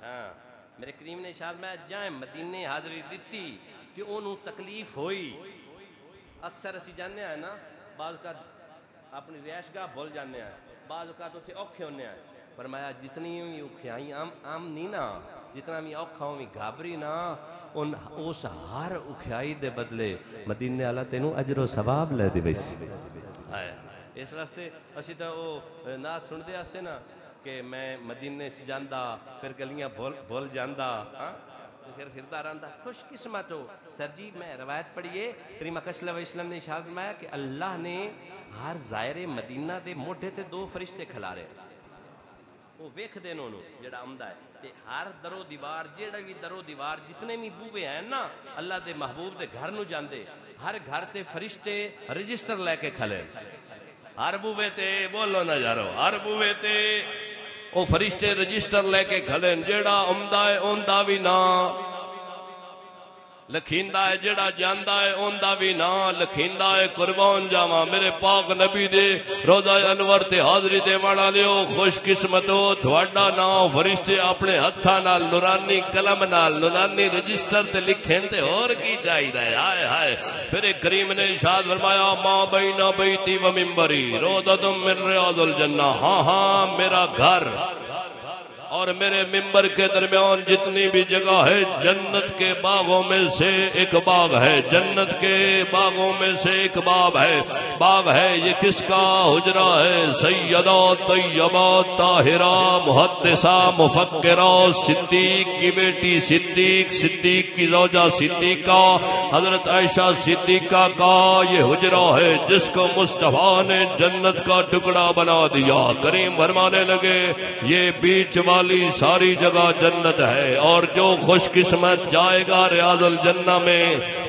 S1: ہاں میرے کریم نے اشارت میں جائیں مدینہ حاضری دیتی کہ انہوں تکلیف ہوئی اکثر اسی جاننے آئے نا بعض کا اپنی رہائشگاہ بھول جاننے آئے بعض اوقات اتنے اوکھے ہونے آئے فرمایا جتنی بھی اوکھیائی عام نہیں نا جتنا بھی اوکھا ہوئی گھابری نا اس ہر اوکھیائی دے بدلے مدینے والا تینوں اجر و ثواب لے دی بیسی اس واسطے اسی تو وہ نعت سن دے آسے نا کہ میں مدینے سے جاندہ پھر گلیاں بھول جاندہ پھر پھرتا رہندا خوش قسمت ہو سر جی میں روایت پڑھیے کریم اکرم صلی اللہ علیہ وسلم نے ارشاد فرمایا کہ اللہ نے ہر زائر مدینہ دے موڈے تے 2 فرشتے کھلارے وہ ویکھ دے انہوں جڑا عمدہ ہے تے ہر درو دیوار جیڑا بھی درو دیوار جتنے بھی بوے ہیں نا اللہ دے محبوب دے گھر نو جاندے ہر گھر تے فرشتے رجسٹر لے کے کھلے ہر بوے تے بولو نہ جارو ہر بوے تے وہ فرشتے رجسٹر لے کے کھلے جیڑا عمدہ ہے اوندہ بھی نا لکھیندہ ہے جڑا جاندہ ہے اوندہ بھی نا لکھیندہ ہے قربان جاواں میرے پاک نبی دے روضہ انور تے حاضری دے مانا لیو خوش قسمت ہو تھوڑا نا فرشتے اپنے ہتھا نال نورانی قلم نال نورانی رجسٹر تے لکھیں تے اور کی چاہید ہے ہائے ہائے پھر کریم نے ارشاد فرمایا ما بین بیتی و منبری روضۃ من ریاض الجنہ ہاں ہاں میرا گھر اور میرے ممبر کے درمیان جتنی بھی جگہ ہے جنت کے باغوں میں سے ایک باغ ہے جنت کے باغوں میں سے ایک باغ ہے یہ کس کا حجرہ ہے سیدہ طیبہ طاہرہ محدثہ مفکرہ صدیق کی بیٹی صدیق کی زوجہ صدیقہ حضرت عائشہ صدیقہ کا یہ حجرہ ہے جس کو مصطفیٰ نے جنت کا ٹکڑا بنا دیا کریم فرمانے لگے یہ بیچ والی ساری جگہ جنت ہے اور جو خوش قسمت جائے گا ریاض الجنہ میں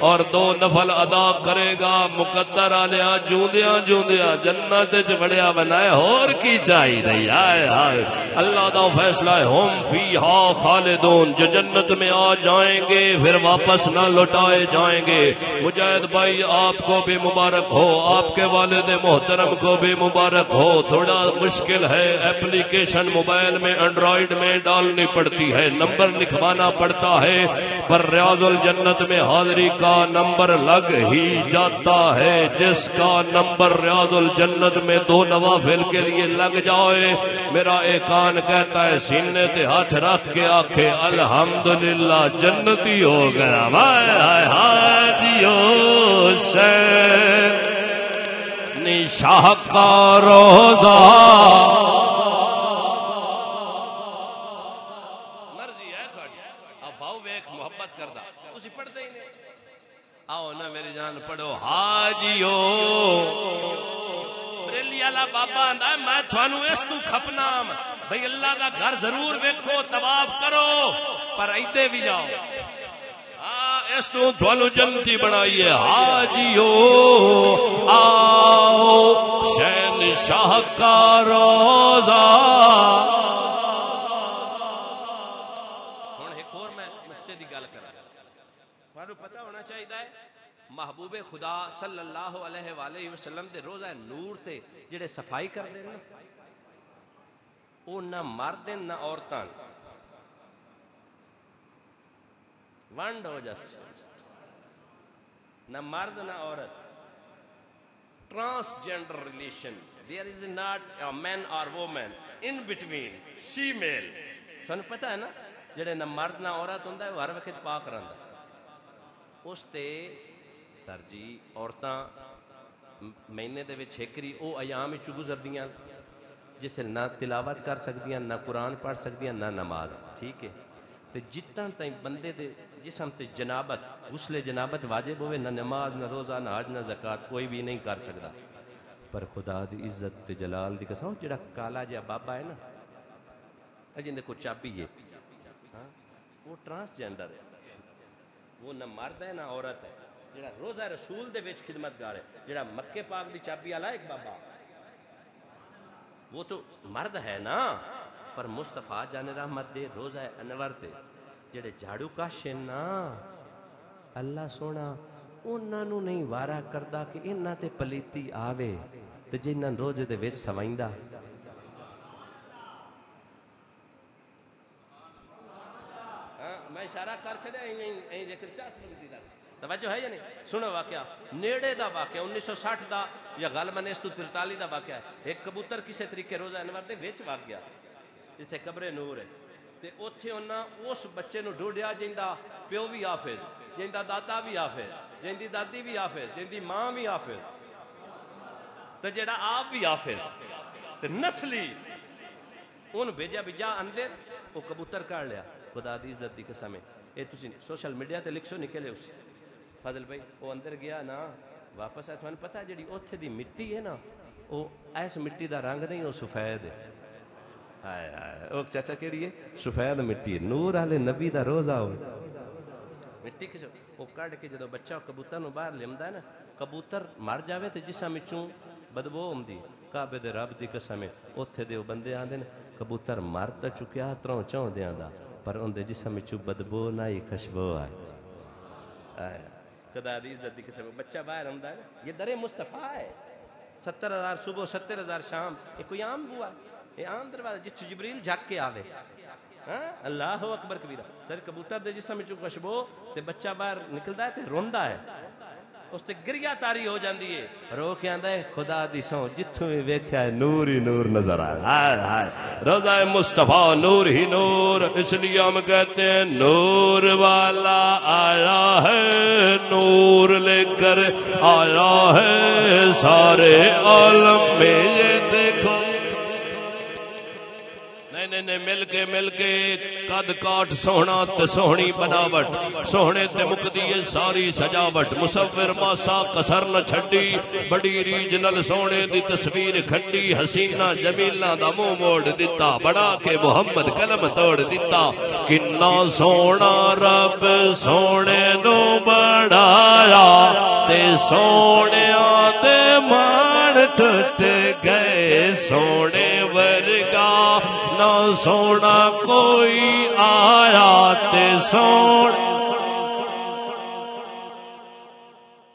S1: اور 2 نفل ادا کرے گا مقدر آلیا جوندیا جنت چڑیا بنائے اور کی چاہی نہیں آئے آئے اللہ دا فیصلہ ہے ہم فیہا خالدون جو جنت میں آ جائیں گے پھر واپس نہ لوٹائے جائیں گے مجاہد بھائی آپ کو بھی مبارک ہو آپ کے والد محترم کو بھی مبارک ہو تھوڑا مشکل ہے اپلیکیشن موبائل میں اینڈرائیڈ میں ڈالنی پڑتی ہے نمبر لکھوانا پڑتا ہے پر ریاض الجنت میں حاضری کا نمبر لگ ہی جاتا ہے جس کا نمبر ریاض الجنت میں 2 نوافل کے لیے لگ جائے میرا ایک کان کہتا ہے سینے تے ہاتھ رکھ کے آکھے الحمدللہ جنتی ہو گیا ہائے ہائے ہاتھیو حسین شاہ کا روزہ مرضی ہے تھوڑی اب باؤ ویکھ محبت کردہ اسی پڑھتے ہی نہیں آؤ نا میری جان پڑھو حاجیو بریلی والا بابا آندا ہے میں تھانو اس تو کھپنا بھئی اللہ دا گھر ضرور ویکھو طواف کرو پر ایدے بھی جاؤ اس تو تھانو جنتی بنائیے حاجیو آؤ شہنشاہ کا روزہ ہن ایک اور میں نقطے دی گل کراں تھانو پتہ ہونا چاہیے محبوب خدا صلی اللہ علیہ وآلہ وسلم دے روزہ نور تے جڑے صفائی کر دے نا وہ نہ مرد نہ عورتاں ونڈ ہو جس نہ مرد نہ عورت transgender relation there is not a man or woman in between female تھانوں پتہ ہے نا جڑے نہ مرد نہ عورت ہوندا ہے وہ ہر وقت پاک رہندا اس تے سر جی عورتاں مہینے دے وچ ایکری او ایام وچ گزردیاں جس نہ تلاوت کر سکدیاں نہ قرآن پڑھ سکدیاں نہ نماز ٹھیک ہے تے جتنا تائیں بندے دے جسم تے جنابت غسل جنابت واجب ہوئے نہ نماز نہ روزہ نہ حج نہ زکات کوئی بھی نہیں کر سکدا پر خدا دی عزت تے جلال دی قسم جڑا کالا جہا بابا ہے نا جن دے کو چابی ہے وہ ٹرانسجینڈر ہے وہ نہ مرد ہے نہ عورت ہے جڑا روزہ رسول دے وچ خدمتگار ہے جڑا مکے پاک دی چابی والا ایک بابا وہ تو مرد ہے نا پر مصطفیٰ جان رحمت دے روزہ انور تے جڑے جھاڑو کاشے نا اللہ سونا انہاں نو نہیں وارا کردا کہ انہاں تے پلیتی آوے تے جنہاں روزے دے وچ سوائندا میں اشارہ کر چھڑیا این ذکر چاس بندی دا توجہ ہے یا نہیں سنو واقعہ نیڑے دا واقعہ 1960 دا یا غالباً 1943 دا واقعہ ہے ایک کبوتر کسے طریقے روزہ انور دے وچ واق گیا جتھے قبر نور ہے تے اوتھے انہاں اس بچے نو ڈھونڈیا جیندا پیو بھی حافظ جیندا دادا بھی حافظ جیندی دادی بھی حافظ جیندی ماں بھی حافظ تے جڑا آپ بھی حافظ تے نسلی ان بھیجا بھی جا اندر وہ کبوتر کاٹ لیا خدا دی عزت دی قسم ہے اے تسی سوشل میڈیا تے لکھو نکلے اس فضل بھائی وہ اندر گیا نا واپس آیا تھانوں پتہ جڑی اوتھے دی مٹی ہے نا وہ ایس مٹی دا رنگ نہیں وہ سفید ہے ہائے ہائے او چاچا کیڑی ہے سفید مٹی ہے نور والے نبی دا روزہ ہو مٹی کس وہ کڈ کے جدوں بچہ کبوتر نو باہر لمدا ہے نا کبوتر مر جاوے تے جسم وچوں بدبو ہوندی کعبے دے رب دی قسم ہے اوتھے دے بندے آندے نے کبوتر مر تے چکیا تروں چوندیاں دا پر اندے جسم وچوں بدبو نہ ہی خوشبو آئے خدا دی عزت دی قسم بچہ باہر ہوندا ہے یہ در مصطفیٰ ہے 70,000 صبح 70,000 شام یہ کوئی عام ہوا یہ عام دروازہ جس جبریل جھک کے آوے اللہ اکبر کبیرہ سر کبوتر دے جسم وچوں خوشبو تے بچہ باہر نکلدا ہے تے روندا ہے اس تے گریا تاری ہو جاندی ہے رو کے آندا ہے خدا دی سو جتھوں بھی ویکھیا ہے نور ہی نور نظر آیا ہائے ہائے روزہ مصطفیٰ نور ہی نور اس لیے ہم کہتے ہیں نور والا آیا ہے نور لے کر آیا ہے سارے عالم میں یہ دیکھو نہیں مل کے قد کاٹ سونا تے سونی بناوٹ سونے تے مکدی ہے ساری سجاوٹ مصور ماسا کسر نہ چھڈی بڑی ریج نال سونے دی تصویر کھڈی حسینہ جمیلہ دا منہ موڑ دتا بڑا کے محمد قلم توڑ دتا کنا سونا رب سونے نو بڑھایا تے سونے دے مان ٹوٹ گئے سونے ورگا نہ سونا کوئی آیا تے سونا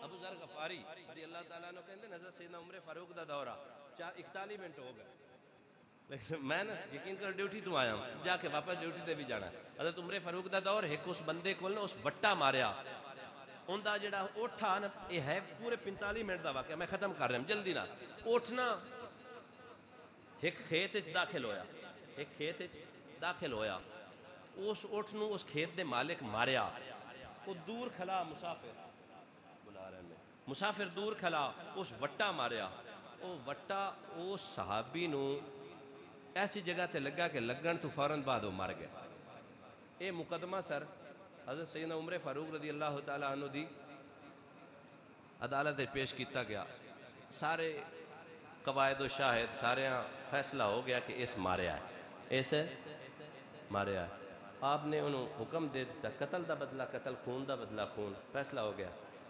S1: ابو ذر غفاری رضی اللہ تعالیٰ عنہ کہندے حضرت سیدنا عمر فاروق دا دورہ 41 منٹ ہو گئے لیکن میں نے یقین کر ڈیوٹی تو آیا ہوں جا کے واپس ڈیوٹی تے بھی جانا ہے حضرت عمر فاروق دا دور ایک اس بندے کو اس وٹا ماریا ان دا جڑا اٹھا نا یہ ہے پورے 45 منٹ دا واقعہ میں ختم کر رہا ہوں جلدی نہ اٹھنا ایک کھیت داخل ہویا ایک کھیت داخل ہویا اس اٹھ اس کھیت دے مالک ماریا وہ دور کھلا مسافر بلا رہے ہیں مسافر دور کھلا اس وٹا ماریا، وہ وٹا اس صحابی نو ایسی جگہ تے لگا کہ لگن تو فوراً بعد وہ مر گیا۔ اے مقدمہ سر حضرت سیدنا عمر فاروق رضی اللہ تعالیٰ عنہ دی عدالت پیش کیتا گیا، سارے قواعد و شاہد سارے فیصلہ ہو گیا کہ اس ماریا ہے، اس ماریا ہے۔ آپ نے انہوں حکم دے دیتا قتل دا بدلہ قتل، خون دا بدلہ خون، فیصلہ ہو گیا۔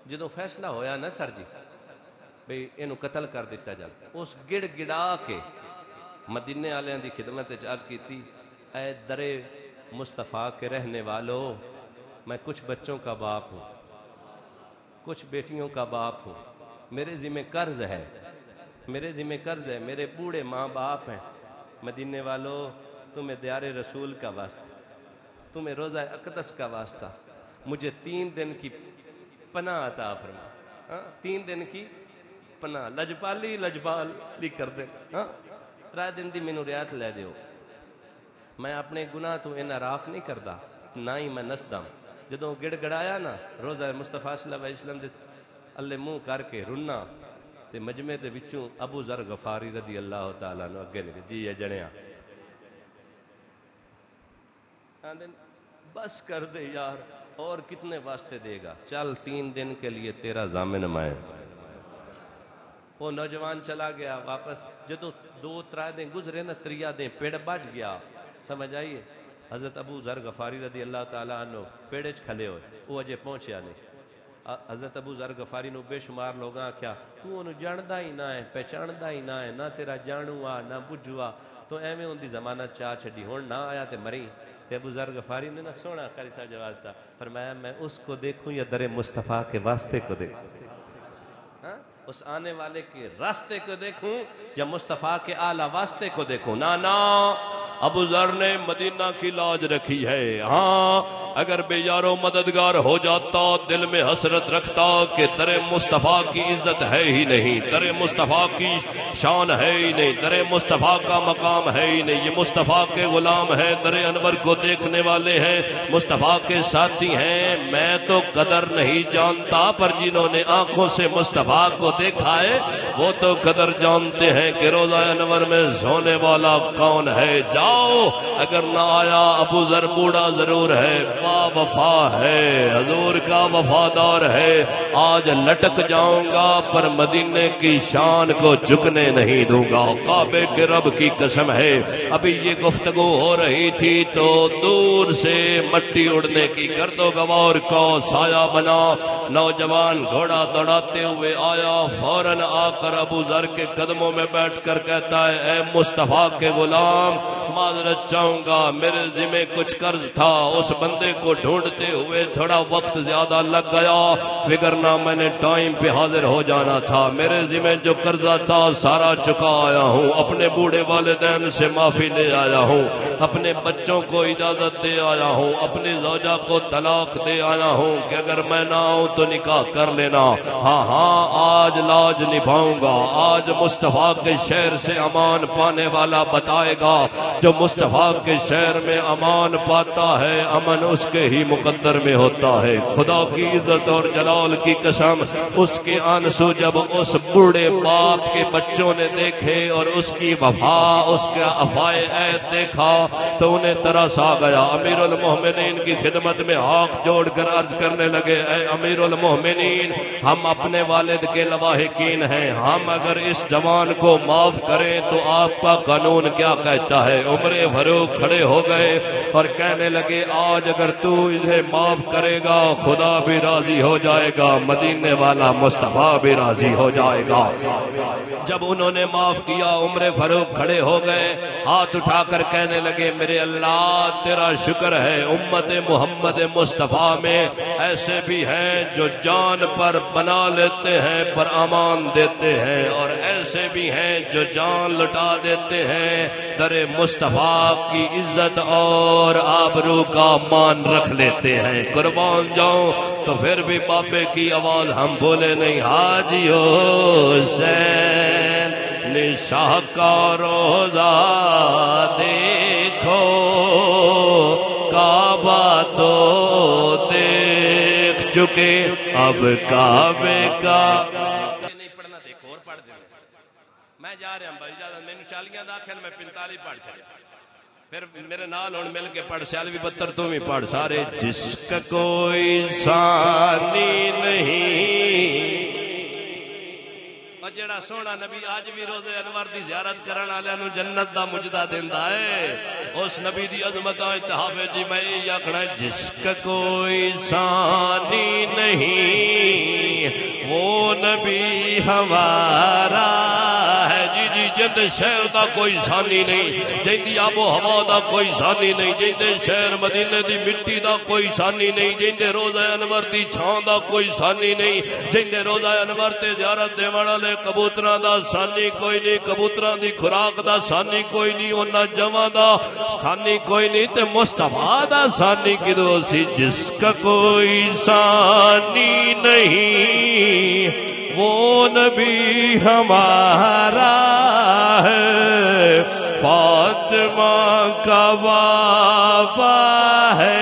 S1: جدو فیصلہ ہویا نا سر جی بھئی انہوں قتل کر دیتا جائے، اس گڑ گڑا کے مدینے والوں دی خدمت عرض کیتی، اے در مصطفیٰ کے رہنے والو، میں کچھ بچوں کا باپ ہوں، کچھ بیٹیوں کا باپ ہوں، میرے ذمہ قرض ہے، میرے ذمہ قرض ہے، میرے بوڑھے ماں باپ ہیں، مدینے والو تمہیں دیار رسول کا واسطہ، تمہیں روزہ اقدس کا واسطہ مجھے 3 دن کی پناہ عطا فرما، 3 دن کی پناہ، لجپالی لجپالی کر دے، 3 دن دی مینوں رعایت لے دیو، میں اپنے گناہ تو انعراف نہیں کردا، نہ ہی میں نسدا۔ جدوں گڑ گڑایا نا روزہ مصطفیٰ صلی اللہ علیہ وسلم دے اللہ منہ کر کے رنا تے مجمع دے وچوں ابو ذر غفاری رضی اللہ تعالیٰ عنہ اگے نکلے، جی یہ جنیا بس کر دے یار، اور کتنے واسطے دے گا، چل 3 دن کے لیے تیرا ضامن میں۔ وہ نوجوان چلا گیا واپس، جدو 2-3 دن گزرے نا 3 دن پیڑ بچ گیا، سمجھ آئیے حضرت ابو ذر غفاری رضی اللہ تعالیٰ عنہ پیڑے کھلے ہوئے، وہ اجے پہنچیا نہیں۔ حضرت ابو ذر غفاری نو بے شمار لوگاں آکھیا تو انہوں جاندہ ہی نہ ہے، پہچاندہ ہی نہ ہے، نہ تیرا جانو آ نہ بجھوا، تو ایویں ان دی ضمانت چاہ چھڑی، ہون نہ آیا تے مری۔ تے ابو ذر غفاری نے نہ سونا قاری صاحب جواب دیتا، فرمایا میں اس کو دیکھوں یا در مصطفیٰ کے واسطے کو دیکھوں، اس آنے والے کے راستے کو دیکھوں یا مصطفیٰ کے اعلیٰ واسطے کو دیکھوں؟ نانا ابو ذر نے مدینہ کی لاج رکھی ہے، ہاں اگر بے یارو مددگار ہو جاتا دل میں حسرت رکھتا کہ در مصطفیٰ کی عزت ہے ہی نہیں، در مصطفیٰ کی شان ہے ہی نہیں، در مصطفیٰ کا مقام ہے ہی نہیں، یہ مصطفیٰ کے غلام ہیں، در انور کو دیکھنے والے ہیں، مصطفیٰ کے ساتھی ہیں۔ میں تو قدر نہیں جانتا، پر جنہوں نے آنکھوں سے مصطفیٰ کو دیکھا ہے وہ تو قدر جانتے ہیں کہ روزہ انور میں سونے والا کون ہے۔ جاؤ اگر نہ آیا ابو ذر بوڑھا ضرور ہے، با وفا ہے، حضور کا وفادار ہے، آج لٹک جاؤں گا پر مدینے کی شان کو جھکنے نہیں دوں گا۔ کعبے کے رب کی قسم ہے، ابھی یہ گفتگو ہو رہی تھی تو دور سے مٹی اڑنے کی گرد و غبار کو سایہ بنا، نوجوان گھوڑا دوڑاتے ہوئے آیا، فوراً آ کر ابو ذر کے قدموں میں بیٹھ کر کہتا ہے اے مصطفیٰ کے غلام، معذرت چاہوں گا، میرے ذمہ کچھ قرض تھا، اس بندے کو ڈھونڈتے ہوئے تھوڑا وقت زیادہ لگ گیا، وگرنہ میں نے ٹائم پہ حاضر ہو جانا تھا، میرے ذمہ جو قرضہ تھا سارا چکا آیا ہوں، اپنے بوڑھے والدین سے معافی لے آیا ہوں، اپنے بچوں کو اجازت دے آیا ہوں، اپنی زوجہ کو طلاق دے آیا ہوں کہ اگر میں نہ آؤں تو نکاح کر لینا۔ ہاں ہاں آج لاج نبھاؤں گا، آج مصطفیٰ کے شہر سے امان پانے والا بتائے گا، جو مصطفیٰ کے شہر میں امان پاتا ہے امن اس کے ہی مقدر میں ہوتا ہے۔ خدا کی عزت اور جلال کی قسم، اس کے آنسو جب اس بوڑھے باپ کے بچوں نے دیکھے اور اس کی وفا، اس کا افائے عید دیکھا تو انہیں ترس آ گیا۔ امیر المومنین کی خدمت میں ہاتھ جوڑ کر عرض کرنے لگے اے امیر المومنین، ہم اپنے والد کے لواحقین ہیں، ہم اگر اس جوان کو معاف کریں تو آپ کا قانون کیا کہتا ہے؟ عمر فاروق کھڑے ہو گئے اور کہنے لگے آج اگر تو انہیں معاف کرے گا خدا بھی راضی ہو جائے گا، مدینے والا مصطفیٰ بھی راضی ہو جائے گا۔ جب انہوں نے معاف کیا عمر فاروق کھڑے ہو گئے، ہاتھ اٹھا کر کہنے لگے میرے اللہ تیرا شکر ہے، امت محمد مصطفیٰ میں ایسے بھی ہیں جو جان پر بنا لیتے ہیں پر امان دیتے ہیں، اور ایسے بھی ہیں جو جان لٹا دیتے ہیں، در مصطفیٰ کی عزت اور آبرو کا مان رکھ لیتے ہیں۔ قربان جاؤں تو پھر بھی بابے کی آواز ہم بولے نہیں، حاجی حسین شاہ کا روزہ دیکھو، کعبہ تو دیکھ چکے اب کعبے کا نہیں پڑھنا تے ایک اور پڑھ دیں میں جا رہا ہوں بھائی اجازت میں 40 داخل میں 45 پڑھ چلے پھر میرے نال ہوں مل کے پڑھ سیالوی بتر تو بھی پڑھ سارے جس کا کوئی ثانی نہیں اور جڑا سونا نبی آج بھی روزے انور دی زیارت کرن والے نو جنت دا مجدہ دیندا ہے اس نبی دی عظمت انتہا جی میں یہ آکھنا جس کا کوئی ثانی نہیں وہ نبی ہمارا ہے جی جی جند شہر دا کوئی ثانی نہیں جندی آب و ہوا دا کوئی ثانی نہیں جندے شہر مدینے دی مٹی دا کوئی ثانی نہیں جندے روزہ انور دی چھان دا کوئی ثانی نہیں جندے روزہ انور تے زیارت دے والے کبوتراں دا ثانی کوئی نہیں کبوتراں دی خوراک دا ثانی کوئی نہیں انہاں جواں دا ثانی کوئی نہیں تے مصطفیٰ دا ثانی کدو سی جس کا کوئی ثانی نہیں وہ نبی ہمارا ہے فاطمہ کا بابا ہے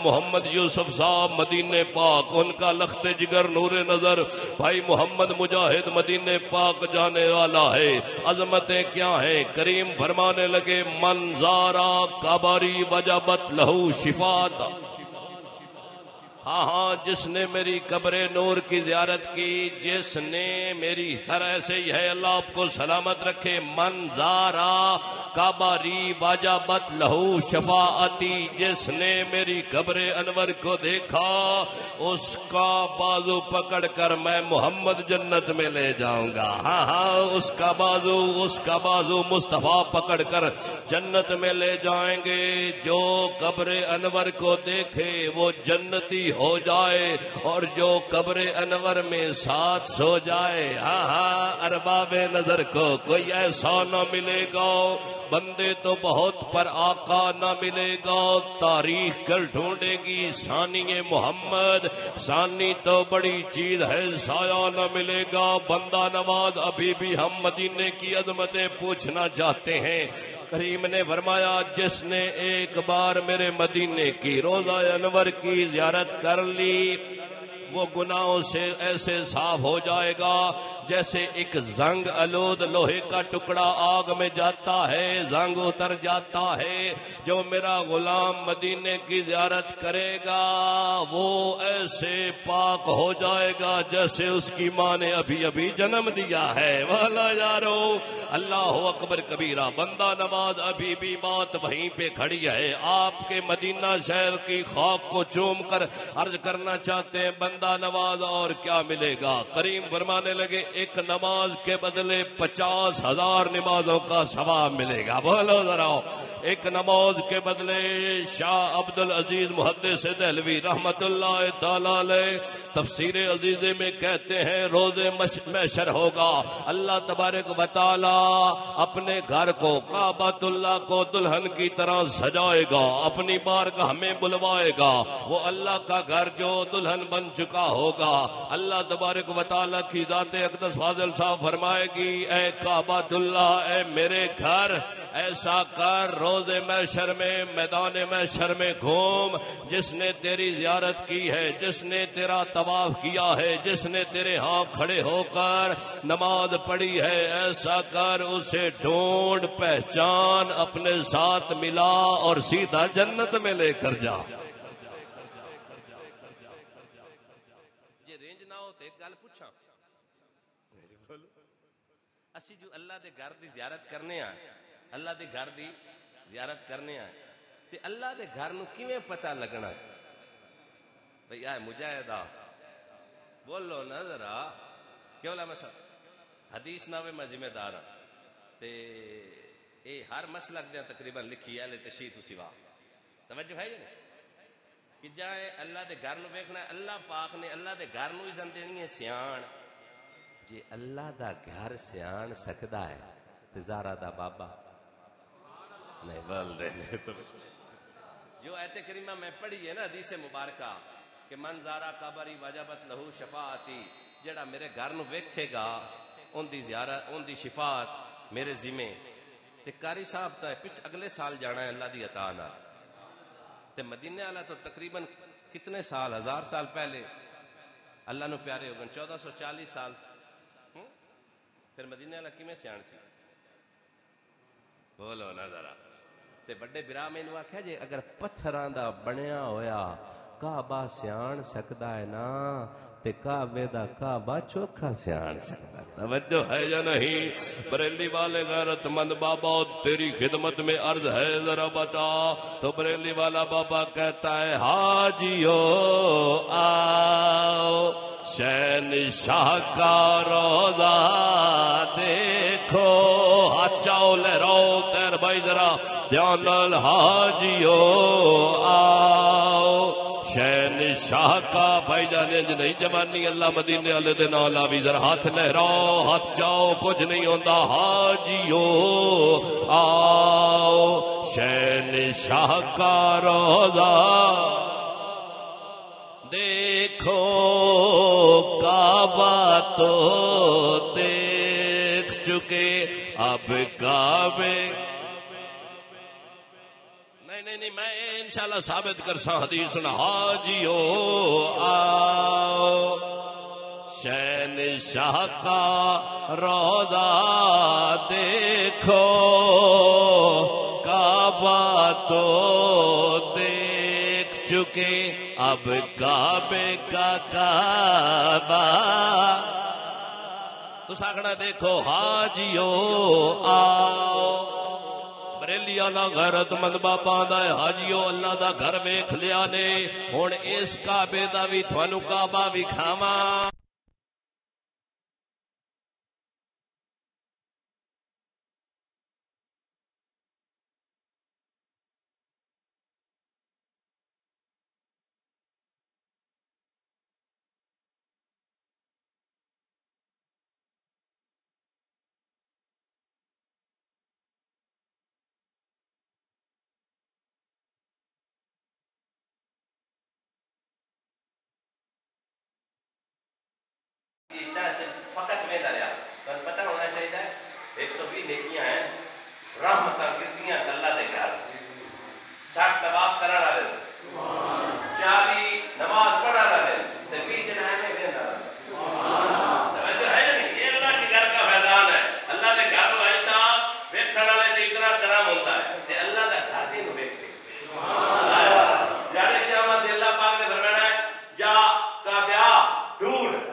S1: محمد یوسف صاحب مدینے پاک ان کا لخت جگر نور نظر بھائی محمد مجاہد مدینے پاک جانے والا ہے عظمتیں کیا ہیں کریم فرمانے لگے منظارہ کبری وجبت لہو شفاعت ہاں ہاں جس نے میری قبر نور کی زیارت کی جس نے میری سر ایسے ہی ہے اللہ آپ کو سلامت رکھے منظارہ کبری وجبت لہو شفاعتی جس نے میری قبر انور کو دیکھا اس کا بازو پکڑ کر میں محمد جنت میں لے جاؤں گا ہاں ہاں اس کا بازو مصطفیٰ پکڑ کر جنت میں لے جائیں گے جو قبر انور کو دیکھے وہ جنتی ہو جائے اور جو قبر انور میں ساتھ سو جائے ہاں ہاں ارباب نظر کو کوئی ایسا نہ ملے گا بندے تو بہت پر آقا نہ ملے گا تاریخ کر ڈھونڈے گی ثانی محمد ثانی تو بڑی چیز ہے سایہ نہ ملے گا بندہ نواز ابھی بھی ہم مدینے کی عظمتیں پوچھنا چاہتے ہیں کریم نے فرمایا جس نے ایک بار میرے مدینے کی روضہ انور کی زیارت کر لی وہ گناہوں سے ایسے صاف ہو جائے گا جیسے ایک زنگ آلود لوہے کا ٹکڑا آگ میں جاتا ہے زنگ اتر جاتا ہے جو میرا غلام مدینے کی زیارت کرے گا وہ ایسے پاک ہو جائے گا جیسے اس کی ماں نے ابھی ابھی جنم دیا ہے والا یارو اللہ اکبر کبیرہ بندہ نواز ابھی بھی بات وہیں پہ کھڑی ہے آپ کے مدینہ شہر کی خاک کو چوم کر عرض کرنا چاہتے ہیں بندہ نواز اور کیا ملے گا کریم فرمانے لگے ایک نماز کے بدلے 50,000 نمازوں کا ثواب ملے گا بولو ذرا ایک نماز کے بدلے شاہ عبدالعزیز محدث دہلوی رحمت اللہ تعالی علیہ تفسیر عزیزے میں کہتے ہیں روز محشر ہوگا اللہ تبارک و تعالی اپنے گھر کو کعبۃ اللہ کو دلہن کی طرح سجائے گا اپنی بارگاہ میں بلوائے گا وہ اللہ کا گھر جو دلہن بن چکا ہوگا اللہ تبارک و تعالی کی ذات اقدس فاضل صاحب فرمائے گی اے کعبۃ اللہ اے میرے گھر ایسا کر روز محشر میں میدان محشر میں گھوم جس نے تیری زیارت کی ہے جس نے تیرا طواف کیا ہے جس نے تیرے ہاں کھڑے ہو کر نماز پڑھی ہے ایسا کر اسے ڈھونڈ پہچان اپنے ساتھ ملا اور سیدھا جنت میں لے کر جا جی رینج نہ ہوتے ایک گل پوچھا اسی جو اللہ دے گھر دی زیارت کرنے آئے اللہ دے گھر دی زیارت کرنے آئے تے اللہ دے گھر نو کیویں پتہ لگنا بھئی آئے مجاہدہ بول لو نا ذرا کیوں لا مسئلہ حدیث ناوے میں ذمہ دار ہوں تے اے ہر مسلک دے تقریباً لکھی ہے لے تشریح تو سوا توجہ ہے نہیں کہ جائے اللہ دے گھر نو دیکھنا ہے اللہ پاک نے اللہ دے گھر نو اذن دینی ہے سیان جی اللہ دا گھر سیان سکدا ہے تے زارا دا بابا نہیں بول رہے جو آیت کریمہ میں پڑھی ہے نا حدیث مبارکہ کہ من زارا قبری وجبت لہو شفاعتی جڑا میرے گھر نو ویکھے گا ان دی زیارت ان دی شفاعت میرے ذمہ تے قاری صاحب تے پچھ اگلے سال جانا ہے اللہ دی عطا نال تے مدینے والا تو تقریباً کتنے سال 1000 سال پہلے اللہ نو پیارے ہو گئے 1440 سال پھر مدینے والا کیویں سیاح سی بولو نا ذرا تے بڑے برا مینوں آکھیا جے اگر پتھراں دا بنیا ہویا کعبہ سیاح سکدا ہے نا تے کعبے دا کعبہ چوکھا سیاح سکدا ہے توجہ ہے یا نہیں بریلی والے غیرت مند بابا تیری خدمت میں عرض ہے ذرا بتا تو بریلی والا بابا کہتا ہے حاجیو آؤ شہنشاہ کا روزہ دیکھو ہاتھ چاؤ لہراؤ تیر بھائی ذرا دھیان نال حاجیو آؤ شہنشاہ کا بھائی جانے نہیں جوانی اللہ مدینے والے دے نال آوی ذرا ہاتھ لہراؤ ہاتھ جاؤ کچھ نہیں ہوندا حاجیو آؤ شہنشاہ کا روزہ دیکھو کعبہ تو دیکھ چکے اب کعبے نہیں میں انشاءاللہ ثابت کر سا حدیث سنا حاجیو آؤ شہنشاہ کا روزہ دیکھو کعبہ تو دیکھ چکے اب کعبے کا کعبہ تو ساکھنا دیکھو حاجیو آؤ بریلی والا غیرت مند بابا دا حاجیو اللہ دا گھر ویکھ لیا نے ہن اس کعبے دا وی تھانو کعبہ وکھاواں فقط میں دریا تو پتہ ہونا چاہیے 120 نیکیاں ہیں رحمتاں گردیاں اللہ دے گھر 60 طواف کرن والے 40 نماز پڑھن والے تے 20 جڑا ہے میں ویندا سبحان توجہ ہے نہیں یہ اللہ کے گھر کا فیضان ہے اللہ دے گھر کو ایسا ویکھن والے تے اتنا کرم ہوتا ہے تے اللہ دا گھر دی نو ویکھے سبحان اللہ جڑے قیامت اللہ پاک نے فرمایا ہے جا کعبہ ڈھونڈ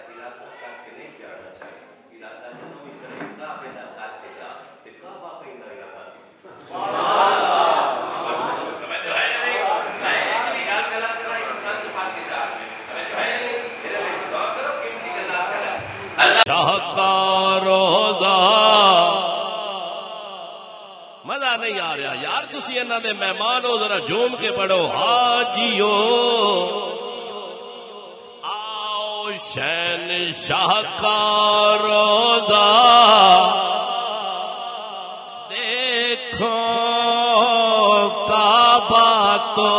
S1: علاقہ تک نہیں جانا چاہیے علاقہ جنوں بھی مزہ نہیں آ رہا یار، تسی انہاں دے مہمان ہو، ذرا جھوم کے پڑھو حاجیو آؤ شہنشاہ کا روزہ دیکھو، کعبہ تو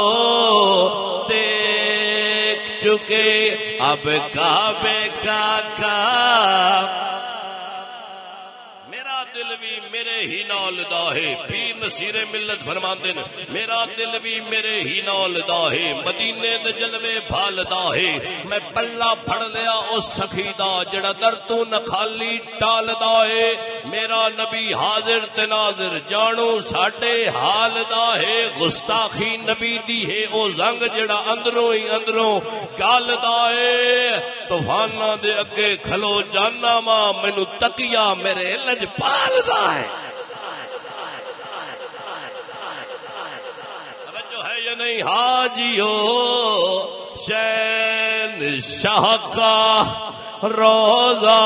S1: دیکھ چکے، اب کعبے کا میرا دل بھی میرے ہی نال دا ہے، پیر نصیر ملت فرماندے نے میرا دل بھی میرے ہی نال دا ہے، مدینے دے جلوے بھال دا ہے، میں پلہ پھڑ لیا اس سخی دا جڑا در تو نخالی ٹال دا ہے، میرا نبی حاضر تے ناظر جانو ساڈے حال دا ہے، گستاخی نبی دی ہے او زنگ جڑا اندروں ہی اندروں گال دا ہے، طوفاناں دے اگے کھلو جانا ماں مینوں تکیا میرے لجپال دا ہے۔ توجہ ہے یا نہیں؟ حاجیو شہنشاہ کا روزہ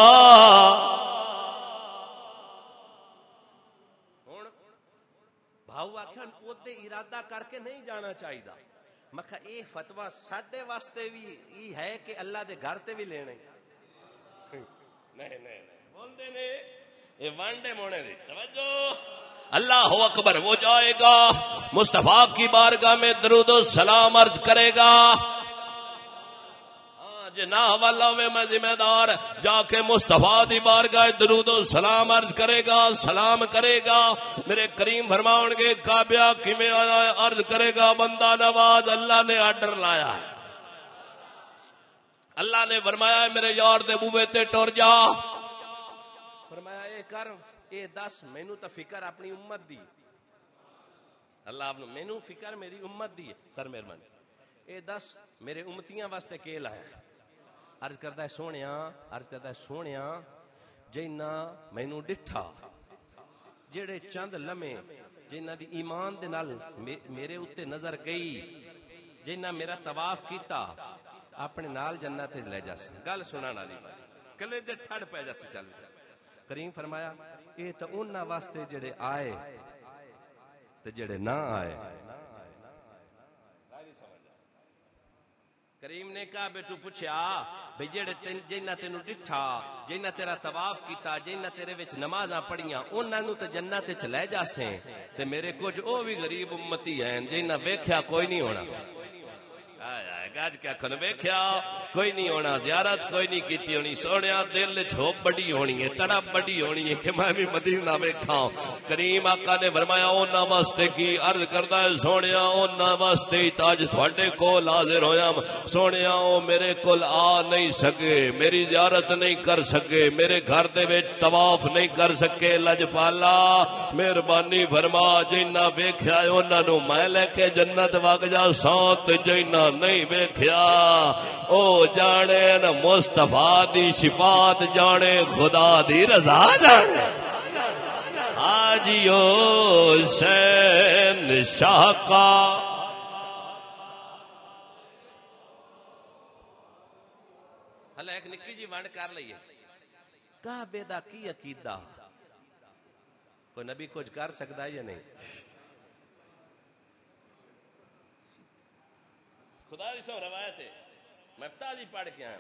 S1: بھاؤ آکھن پودے ارادہ کر کے نہیں جانا چاہیے، میں کہا اے فتوہ ساڈے واسطے بھی ہے کہ اللہ دے گھر تے بھی لینے نہیں بولتے نے یہ وانڈے مونے دی۔ توجہ اللہ اکبر، وہ جائے گا مصطفیٰ کی بارگاہ میں درود و سلام عرض کرے گا، جناح والا ہوئے میں ذمہ دار جا کے مصطفیٰ دی بارگاہ درود و سلام عرض کرے گا، سلام کرے گا، میرے کریم فرماؤں گے کعبہ کیویں عرض کرے گا بندہ نواز اللہ نے آرڈر لایا ہے، اللہ نے فرمایا میرے یار دے بوے تے ٹر جا، فرمایا اے کر اے دس مینوں تا فکر اپنی امت دی، اللہ مینوں فکر میری امت دی، سر مہربانی اے دس میرے امتیاں واسطے کے لایا، عرض کرتا ہے سونیا جینا مینوں ڈٹھا جڑے چند لمحے جنہ دی ایمان دے نال میرے اتے نظر گئی، جنہ میرا طواف کیتا اپنے نال جنت لے جاس، گل سنن والی کلے دے ٹھڑ پے جاس چل۔ کریم فرمایا اے تے انہاں واسطے جڑے آئے تے جڑے نہ آئے۔ کریم نے کہا بیٹو پوچھیا بھئی جڑے جنہ تینوں ڈٹھا، جنہ تیرا طواف کیتا، جنہ تیرے وچ نمازاں پڑھیاں، انہاں نوں تے جنت وچ لے جاسیں، تے میرے کچھ او بھی غریب امتی ہیں جنہ ویکھیا کوئی نہیں ہونا، گج کیا کھن ویکھیا کوئی نہیں ہونا، زیارت کوئی نہیں کیتی ہونی، سونیا دل چھوپ بڑی ہونی ہے، تڑپ بڑی ہونی ہے کہ میں بھی مدینہ ویکھاں۔ کریم آقا نے فرمایا انہاں واسطے کی عرض کردا ہے سونیا انہاں واسطے ہی تاج تھوڑے کول حاضر ہویا، سونیا او میرے کول آ نہیں سکے، میری زیارت نہیں کر سکے، میرے گھر دے وچ طواف نہیں کر سکے، لجپالا مہربانی فرما جنہ ویکھیا انہاں نوں میں لے کے جنت وگ جا ساں، تے جنہ نہیں ویکھیا او جانے نہ مصطفیٰ دی شفاعت جانے، خدا دی رضا جانے۔ آجیو شہنشاہ کا ہلا ایک نکی جی ونڈ کر لئیے، کعبے دا کی عقیدہ کوئی نبی کچھ کر سکتا ہے یا نہیں؟ خدا دی سو روایت ہے میں تازی پڑھ کے آیا،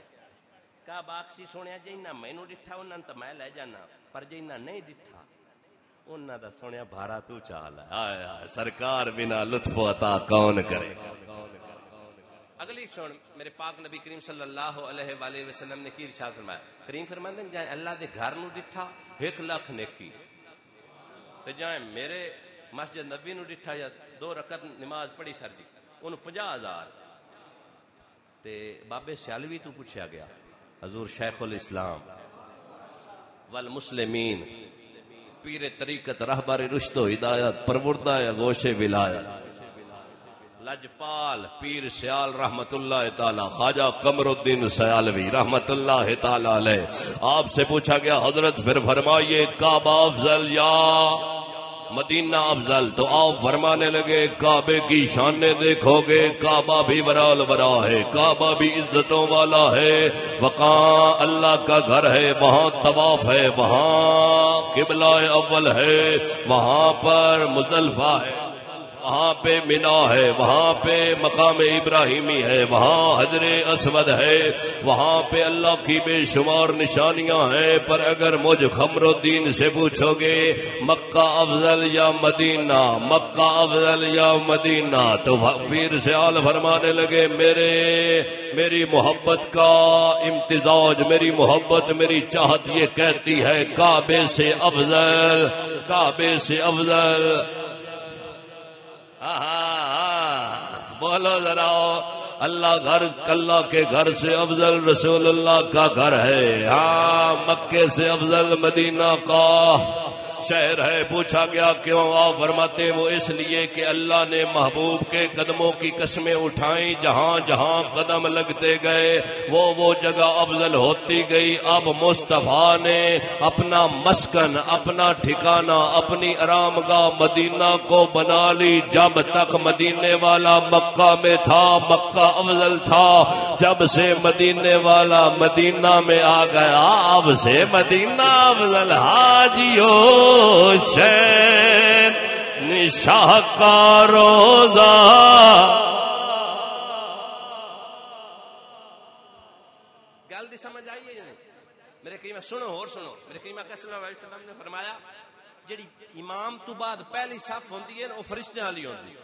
S1: کہا باکسی سونیا جینا مینوں ڈٹھا انہاں تے میں لے جانا، پر جینا نہیں ڈٹھا انہاں دا سونیا بھارا تو چال ہے، آئے آئے سرکار بنا لطف و عطا کون کرے۔ اگلی سن میرے پاک نبی کریم صلی اللہ علیہ وآلہ وسلم نے کی ارشاد فرمایا، کریم فرماندے ہیں جائیں اللہ دے گھر نو ڈٹھا 1,00,000 نیکی، تے جائیں میرے مسجد نبی نو ڈٹھا یا 2 رکعت نماز پڑھی سر جی انہوں 50,000۔ تے بابے سیالوی تو پوچھا گیا حضور شیخ الاسلام والمسلمین پیر طریقت رہبر رشد و ہدایت پروردہ گوش ولایت لجپال پیر سیال رحمت اللہ تعالی خواجہ قمر الدین سیالوی رحمت اللہ تعالی علیہ، آپ سے پوچھا گیا حضرت پھر فرمائیے کعبہ افضل یا مدینہ افضل، تو آپ فرمانے لگے کعبے کی شانیں دیکھو گے، کعبہ بھی برال برا ہے، کعبہ بھی عزتوں والا ہے، وہاں اللہ کا گھر ہے، وہاں طواف ہے، وہاں قبلہ اول ہے، وہاں پر مزدلفہ ہے، وہاں پہ مینا ہے، وہاں پہ مقام ابراہیمی ہے، وہاں حجر اسود ہے، وہاں پہ اللہ کی بے شمار نشانیاں ہیں، پر اگر مجھ خمر الدین سے پوچھو گے مکہ افضل یا مدینہ، مکہ افضل یا مدینہ، تو پیر سیال فرمانے لگے میری محبت کا امتزاج، میری محبت، میری چاہت یہ کہتی ہے کعبے سے افضل، کعبے سے افضل۔ بولو ذرا، اللہ کے گھر سے افضل رسول اللہ کا گھر ہے، ہاں مکے سے افضل مدینہ کا شہر ہے۔ پوچھا گیا کیوں؟ آپ فرماتے وہ اس لیے کہ اللہ نے محبوب کے قدموں کی قسمیں اٹھائیں، جہاں جہاں قدم لگتے گئے وہ جگہ افضل ہوتی گئی۔ اب مصطفیٰ نے اپنا مسکن، اپنا ٹھکانہ، اپنی آرام گاہ مدینہ کو بنا لی۔ جب تک مدینے والا مکہ میں تھا مکہ افضل تھا، جب سے مدینے والا مدینہ میں آ گیا اب سے مدینہ افضل۔ حاجیو شین شاہ کا روزہ، گل دی سمجھ آئی ہے نہیں؟ میرے کریمہ سنو اور سنو، میرے کریمہ صلی اللہ علیہ وسلم نے فرمایا جڑی امام تو بعد پہلی صف ہوندی ہے وہ فرشتے والی ہوندی ہے۔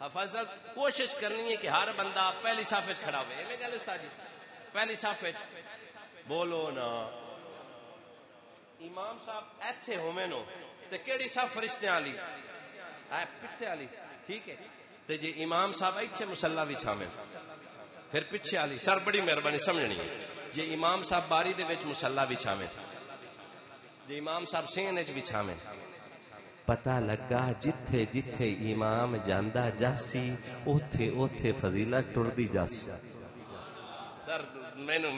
S1: حفاظ کوشش کرنی ہے کہ ہر بندہ پہلی صف وچ کھڑا ہوئے، ایویں گل استاد جی؟ پہلی صف وچ بولو نا، امام صاحب ایتھے ہوویں نو تے کیڑی صف فرشتے والی؟ پیچھے والی، ٹھیک ہے؟ تے جی امام صاحب ایتھے مصلی وچھاویں پھر پیچھے والی، سر بڑی مہربانی سمجھنی ہے جی امام صاحب باری دے وچ مصلی وچھاویں، جی امام صاحب سین وچ وچھاویں، پتہ لگا جتھے جتھے امام جاندا جاسی اوتھے اوتھے فضیلت ٹردی جاسی۔ سر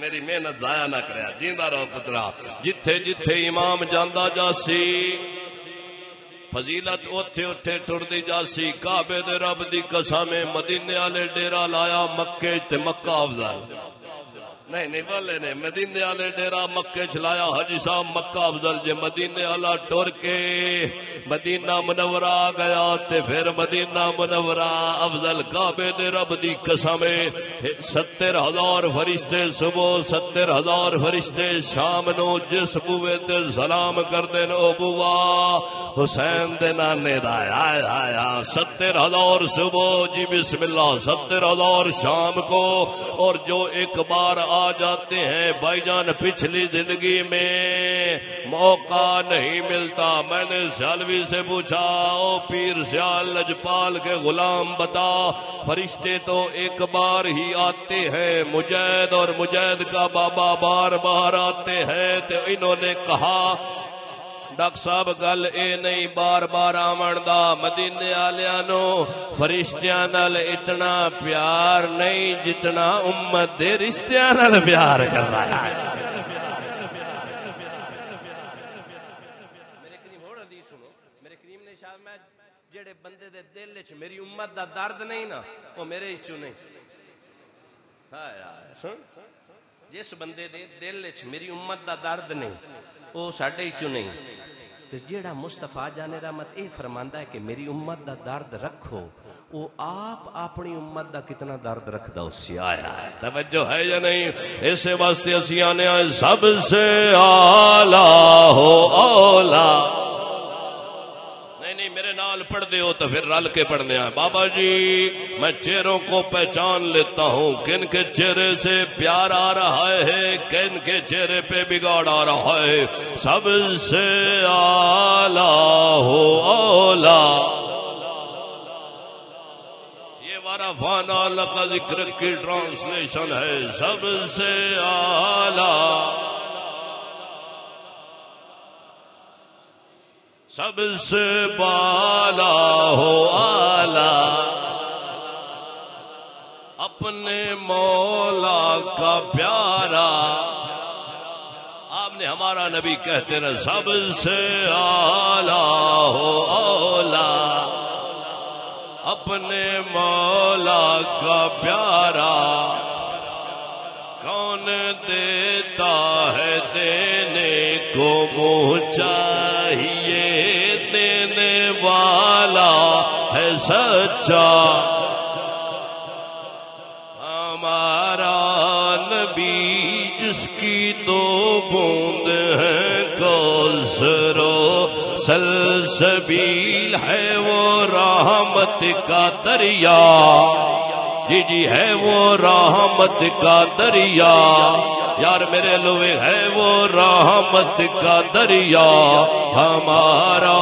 S1: میری محنت ضائع نہ کریا، جیندا رہو پترا، جتھے جتھے امام جاندا جاسی فضیلت اوتھے اوتھے ٹردی جاسی۔ کعبے دے رب دی قسم مدینے والے ڈیرا لایا مکے تے مکہ افضل، نہیں بولے نہیں، مدینے والے ڈیرا مکے چلایا حاجی صاحب مکہ افضل جے، مدینے والا ٹر کے مدینہ منورہ آ گیا تے پھر مدینہ منورہ افضل۔ کعبے دے رب دی قسم 70,000 فرشتے صبح، 70,000 فرشتے شام نو جس بوے تے سلام کردے نو بوا حسین دے نانے دا، 70,000 صبح جی بسم اللہ، 70,000 شام کو، اور جو ایک بار آ جاتے ہیں بھائی جان پچھلی زندگی میں موقع نہیں ملتا۔ میں نے سیالوی سے پوچھا او پیر سیال لجپال کے غلام بتا، فرشتے تو ایک بار ہی آتے ہیں، مجید اور مجید کا بابا بار بار آتے ہیں، تو انہوں نے کہا ڈاکٹر صاحب گل اے نہیں بار بار آمن دا، مدینے آلیاں نو فرشتیاں نال اتنا پیار نہیں جتنا امت دے رشتیاں نال پیار کر رہا ہے۔ میرے کریم ہوڑ حدیث سنو، میرے کریم نے شاہ میں جڑے بندے دے دل وچ میری امت دا درد نہیں نا وہ میرے وچوں نہیں، سن جس بندے دے دل وچ میری امت دا درد نہیں وہ ساڈے وچوں نہیں، تے جیڑا مصطفیٰ جان رحمت اے فرماندا ہے کہ میری امت دا درد رکھو، وہ آپ اپنی امت دا کتنا درد رکھدا اس سے آیا ہے۔ توجہ ہے یا نہیں؟ اسے واسطے اسی آنے آئے سب سے اعلیٰ ہو اولا، نہیں میرے نال پڑھ دے ہو تو پھر رل کے پڑھنے آئے۔ بابا جی میں چہروں کو پہچان لیتا ہوں، کن کے چہرے سے پیار آ رہا ہے، کن کے چہرے پہ بگاڑ آ رہا ہے۔ سب سے اعلیٰ ہو اولا، یہ وارفانا لقا ذکر کی ٹرانسلیشن ہے، سب سے اعلیٰ، سب سے بالا ہو آلہ، اپنے مولا کا پیارا، آپ نے ہمارا نبی کہتے رہے سب سے آلہ کا پیارا کون دیتا ہے دینے کو منہ چاہیے دینے والا ہے سچا ہمارا نبی جس کی دو بوند ہے کوثر و سلسبیل ہے وہ رحمت کا دریا جی ہے وہ رحمت کا دریا یار میرے لوے ہے وہ رحمت کا دریا ہمارا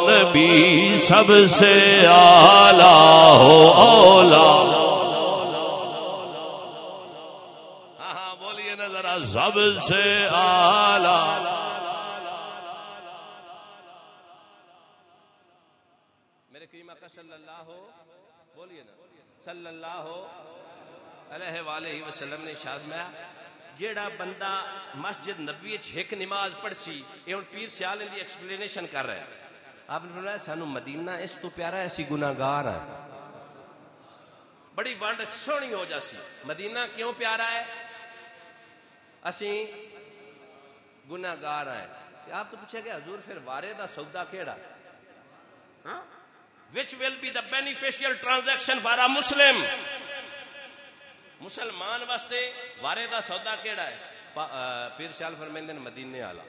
S1: نبی سب سے اعلیٰ ہو اولا بولیے نا ذرا سب سے اعلیٰ میرے کریم آقا صلی اللہ ہو بولیے نا صلی اللہ علیہ وآلہ وسلم نے ارشاد فرمایا جیڑا بندہ مسجد نبوی وچ ایک نماز پڑھ سی اے ہن پیر سیال دی ایکسپلینیشن کر رہا ہے آپ نے فرمایا سانو مدینہ اس تو پیارا ہے اسی گناہگار ہیں بڑی ونڈ سونی ہو جاسی مدینہ کیوں پیارا ہے اسی گناہگار ہیں آپ تو پوچھے گا حضور پھر وارے دا سودا کیڑا which will be the beneficial transaction for a Muslim مسلمان واسطے وارے دا سودا کیڑا ہے پیر شال فرمیندے نے مدینے والا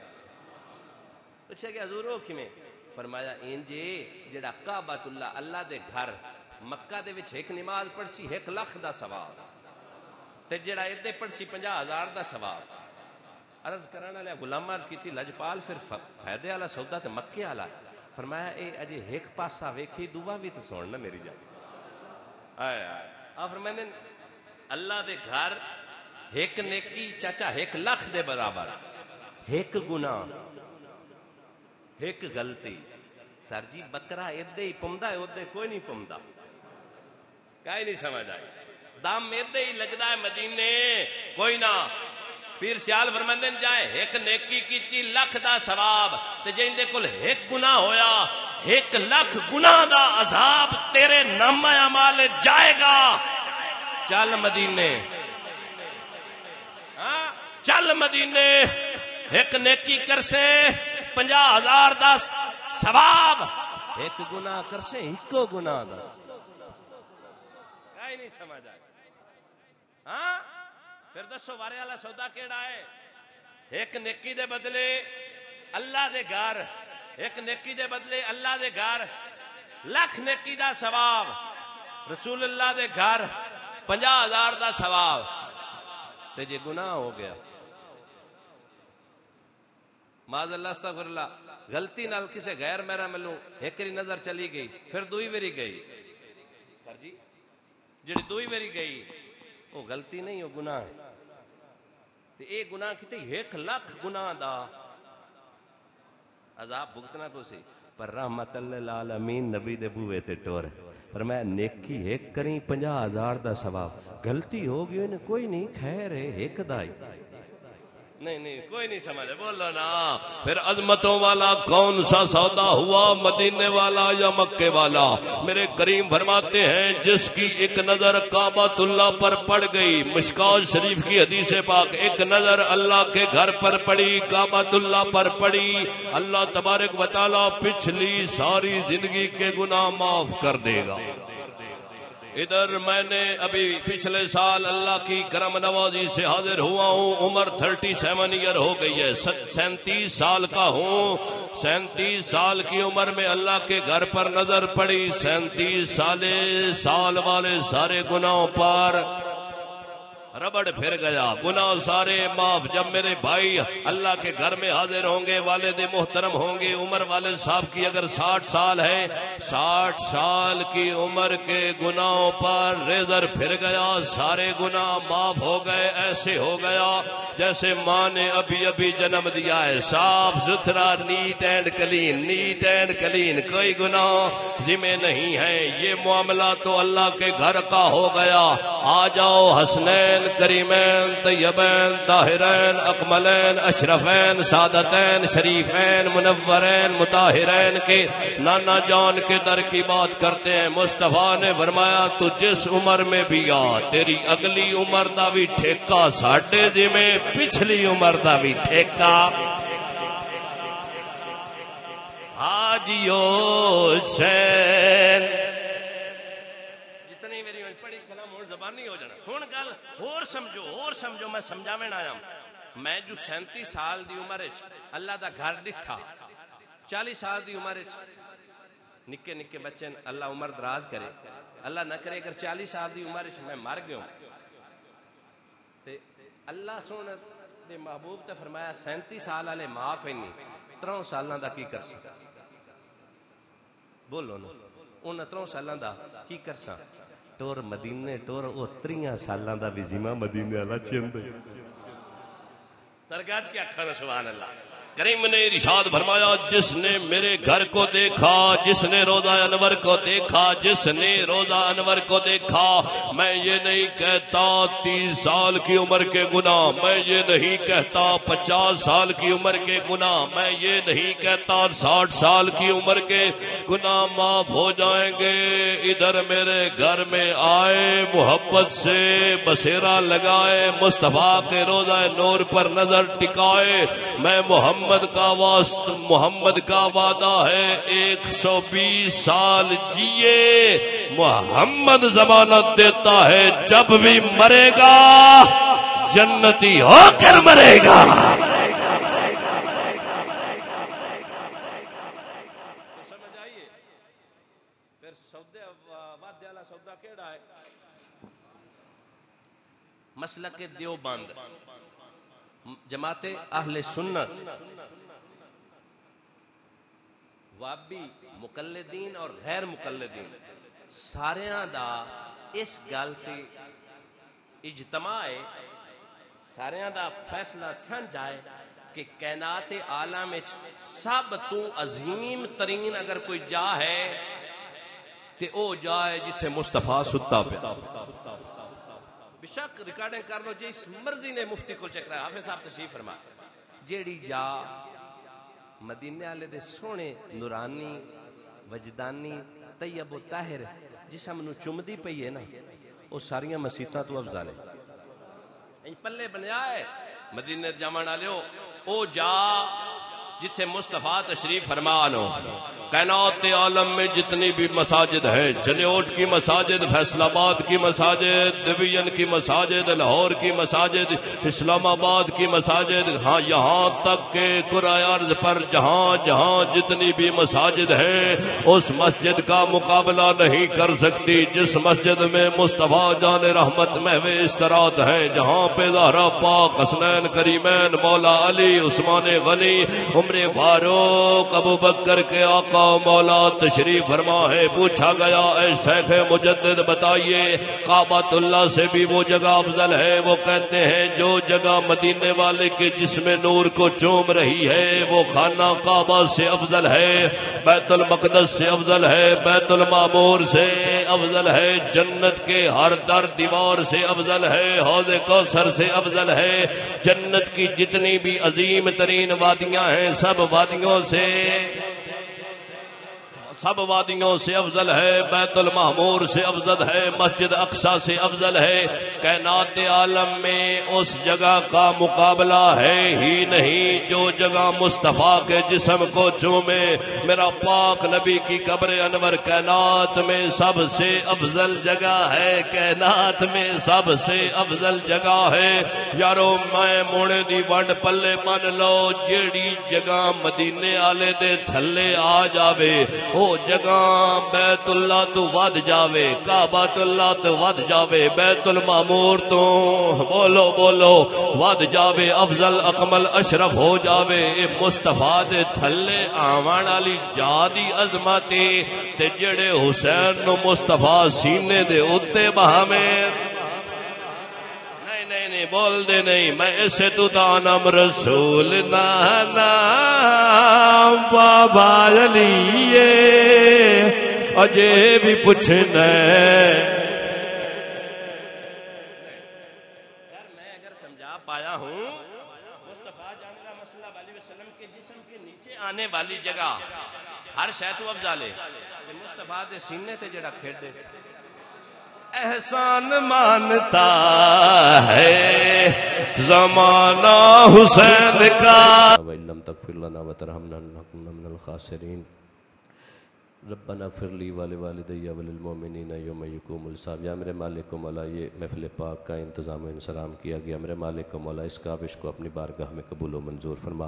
S1: پوچھا کہ حضور ہو کیویں فرمایا انجے جڑا کعبۃ اللہ اللہ دے گھر مکہ دے وچ ایک نماز پڑھسی 1 لاکھ دا ثواب تے جڑا ایدے پڑھسی 50,000 دا ثواب عرض کرن والے غلام عرض کیتی لجپال پھر فائدے والا سودا تے مکے والا فرمایا اے اجے ایک پاسا ویکھی دعا بھی تے سن نہ میری جان آئے آپ فرماندے اللہ دے گھر ایک نیکی چاچا 1 لاکھ دے برابر ایک گناہ ایک غلطی سر جی بکرا ایدے ہی پمدا ہے اودے کوئی نہیں پمدا کائی نہیں سمجھ آئی دام ایدے ہی لگدا ہے مدینے کوئی نہ پیر سیال فرماندے جائے ایک نیکی کیتی 1 لاکھ دا ثواب تے جیندے کول ایک گناہ ہویا 1 لاکھ گناہ دا عذاب تیرے نامہ اعمال جائے گا چل مدینے چل مدینے ایک نیکی کرسے 50,000 دا ثواب ایک گناہ کرسے ایکو گناہ دا کائی نہیں سمجھ آئے ہاں پھر دسو وارے والا سودا کیڑا ہے ایک نیکی دے بدلے اللہ دے گھر ایک نیکی دے بدلے اللہ دے گھر 1 لاکھ نیکی دا ثواب رسول اللہ دے گھر 50,000 دا ثواب تے جے گناہ ہو گیا معاذ اللہ استغفر اللہ غلطی نال کسے غیر میرا ملوں ایکری نظر چلی گئی پھر دوئی ویری گئی سر جی جڑی دوئی ویری گئی وہ غلطی نہیں وہ گناہ ہے تے اے گناہ کیتے 1 لاکھ گناہ دا عذاب بھگتنا تو سی پر رحمت للعالمین نبی دے بوئے تے ٹور پر میں نیکی ایک کریں 50,000 دا ثواب غلطی ہو گئی انہیں کوئی نہیں خیر ہے ایک دائی نہیں کوئی نہیں سمجھے بولو نا پھر عظمتوں والا کون سا سودا ہوا مدینے والا یا مکے والا میرے کریم فرماتے ہیں جس کی ایک نظر کعبۃ اللہ پر پڑ گئی مشکوٰۃ شریف کی حدیث پاک ایک نظر اللہ کے گھر پر پڑی کعبۃ اللہ پر پڑی اللہ تبارک و تعالیٰ پچھلی ساری زندگی کے گناہ معاف کر دے گا ادھر میں نے ابھی پچھلے سال اللہ کی کرم نوازی سے حاضر ہوا ہوں عمر 37 ایئر ہو گئی ہے 37 سال کا ہوں 37 سال کی عمر میں اللہ کے گھر پر نظر پڑی 37 سال والے سارے گناہوں پر ربڑ پھر گیا گناہ سارے معاف جب میرے بھائی اللہ کے گھر میں حاضر ہوں گے والد محترم ہوں گے عمر والد صاحب کی اگر 60 سال ہے 60 سال کی عمر کے گناہوں پر ریزر پھر گیا سارے گناہ معاف ہو گئے ایسے ہو گیا جیسے ماں نے ابھی جنم دیا ہے صاف ستھرا نیٹ اینڈ کلین کوئی گناہ ذمہ نہیں ہے یہ معاملہ تو اللہ کے گھر کا ہو گیا آ جاؤ حسنین کریمین طیبین طاہرین اکملین اشرفین سعادتین شریفین منورین مطہرین کے نانا جان کے در کی بات کرتے ہیں۔ مصطفیٰ نے فرمایا تو جس عمر میں بھی آ، تیری اگلی عمر دا بھی ٹھیکہ ساڑھے جی میں پچھلی عمر دا بھی ٹھیکہ۔ حاجیو حسین جتنی میری پڑھی کلام اور زبانی ہو جانا ہون گل اور سمجھو میں سمجھاویں آیا میں جو 37 سال دی عمر وچ اللہ دا گھر ڈٹھا 40 سال دی عمر وچ نکے نکے بچے اللہ عمر دراز کرے اللہ نہ کرے اگر 40 سال دی عمر وچ میں مر گیا تے اللہ سونے دے محبوب تے فرمایا 37 سال والے معاف ہی نہیں 3 سالاں دا کی کر سکتا بولو نا ان 3 سالاں دا کی کرساں ٹور مدینے ٹور او 3 سالاں دا بھی ذمہ مدینے والا چند سرکار کی اکھاں سبحان اللہ کریم نے ارشاد فرمایا جس نے میرے گھر کو دیکھا جس نے روضہ انور کو دیکھا جس نے روضہ انور کو دیکھا میں یہ نہیں کہتا 30 سال کی عمر کے گناہ میں یہ نہیں کہتا 50 سال کی عمر کے گناہ میں یہ نہیں کہتا 60 سال کی عمر کے گناہ معاف ہو جائیں گے ادھر میرے گھر میں آئے محبت سے بسیرا لگائے مصطفیٰ کے روضہ نور پر نظر ٹکائے میں محمد کا وعدہ ہے 120 سال جیے محمد ضمانت دیتا ہے جب بھی مرے گا جنتی ہو کر مرے گا سمجھ آئیے پھر سودے وعدے والا سودا کیڑا ہے مسلک دیوبند جماعت اہل سنت وابی مقلدین اور غیر مقلدین ساریاں دا اس گل تے اجتماع ہے ساریاں دا فیصلہ سمجھ آئے کہ کائنات عالم وچ سب تو عظیم ترین اگر کوئی جا ہے تے او جا ہے جتھے مصطفیٰ ستا پیا بشک ریکارڈنگ کر لو جس مرضی نے مفتی کو چیک رہا حافظ صاحب تشریف فرما جیڑی جا مدینے والے دے سونے نورانی وجدانی طیب و طاہر جسم نو چمدی پئی ہے نا او ساریاں مسیتاں تو افضل ہے پلے بنیا ہے مدینے جاون والےو او جا جتھے مصطفیٰ تشریف فرمانو کائنات عالم میں جتنی بھی مساجد ہیں جنیوٹ کی مساجد فیصل آباد کی مساجد ڈویژن کی مساجد لاہور کی مساجد اسلام آباد کی مساجد ہاں یہاں تک کہ کرۂ ارض پر جہاں جہاں جتنی بھی مساجد ہیں اس مسجد کا مقابلہ نہیں کر سکتی جس مسجد میں مصطفیٰ جان رحمت محو استراحت ہیں جہاں پہ زہرا پاک حسنین کریمین مولا علی عثمان غنی عمر فاروق ابو بکر کے آقا مولا تشریف فرما ہے پوچھا گیا اے شیخ مجدد بتائیے کعبۃ اللہ سے بھی وہ جگہ افضل ہے وہ کہتے ہیں جو جگہ مدینے والے کے جسم نور کو چوم رہی ہے وہ خانہ کعبہ سے افضل ہے بیت المقدس سے افضل ہے بیت المعمور سے افضل ہے جنت کے ہر در دیوار سے افضل ہے حوض کوثر سے افضل ہے جنت کی جتنی بھی عظیم ترین وادیاں ہیں سب وادیوں سے افضل ہے بیت المعمور سے افضل ہے مسجد اقصی سے افضل ہے کائنات عالم میں اس جگہ کا مقابلہ ہے ہی نہیں جو جگہ مصطفیٰ کے جسم کو چومے میرا پاک نبی کی قبر انور کائنات میں سب سے افضل جگہ ہے کائنات میں سب سے افضل جگہ ہے یارو میں موڑے دی ونڈ پلے من لو جیڑی جگہ مدینے آلے دے تھلے آ جاوے او جگہ بیت اللہ تو ود جاوے کعبۃ اللہ تو ود جاوے بیت المعمور تو بولو ود جاوے افضل اکمل اشرف ہو جاوے اے مصطفیٰ دے تھلے آوان والی جادی عظمت تے جڑے حسین نو مصطفیٰ سینے دے اتے بہامیں نہیں بول دے نہیں میں اسے تو دانم رسول نانا بابا علیے اجے بھی پوچھنا آنے والی جگہ ہر شے تو افضل ہے مصطفیٰ دے سینے تے جڑا کھیڈے احسان مانتا ہے زمانہ حسین کا وَإِن لَمْ تَغْفِرْ لَنَا وَتَرْحَمْنَا لَنَكُونَنَّ مِنَ الْخَاسِرِينَ ربنا اغفر لی ولوالدی وللمؤمنین یوم یقوم الحساب۔ یا میرے مالک و مولا یہ محفل پاک کا انتظام و انصرام کیا گیا، میرے مالک و مولا اس کاوش کو اپنی بارگاہ میں قبول و منظور فرما۔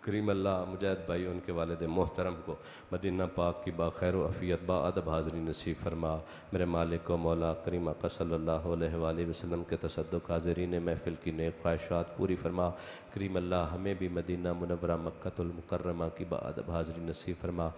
S1: کریم اللہ مجاہد بھائی ان کے والد محترم کو مدینہ پاک کی باخیر و عافیت با ادب حاضری نصیب فرما۔ میرے مالک و مولا کریم آقا صلی اللہ علیہ وآلہ وسلم کے تصدق حاضرین محفل کی نیک خواہشات پوری فرما۔ کریم اللہ ہمیں بھی مدینہ منورہ مکہ المکرمہ کی با ادب حاضری نصیب فرما۔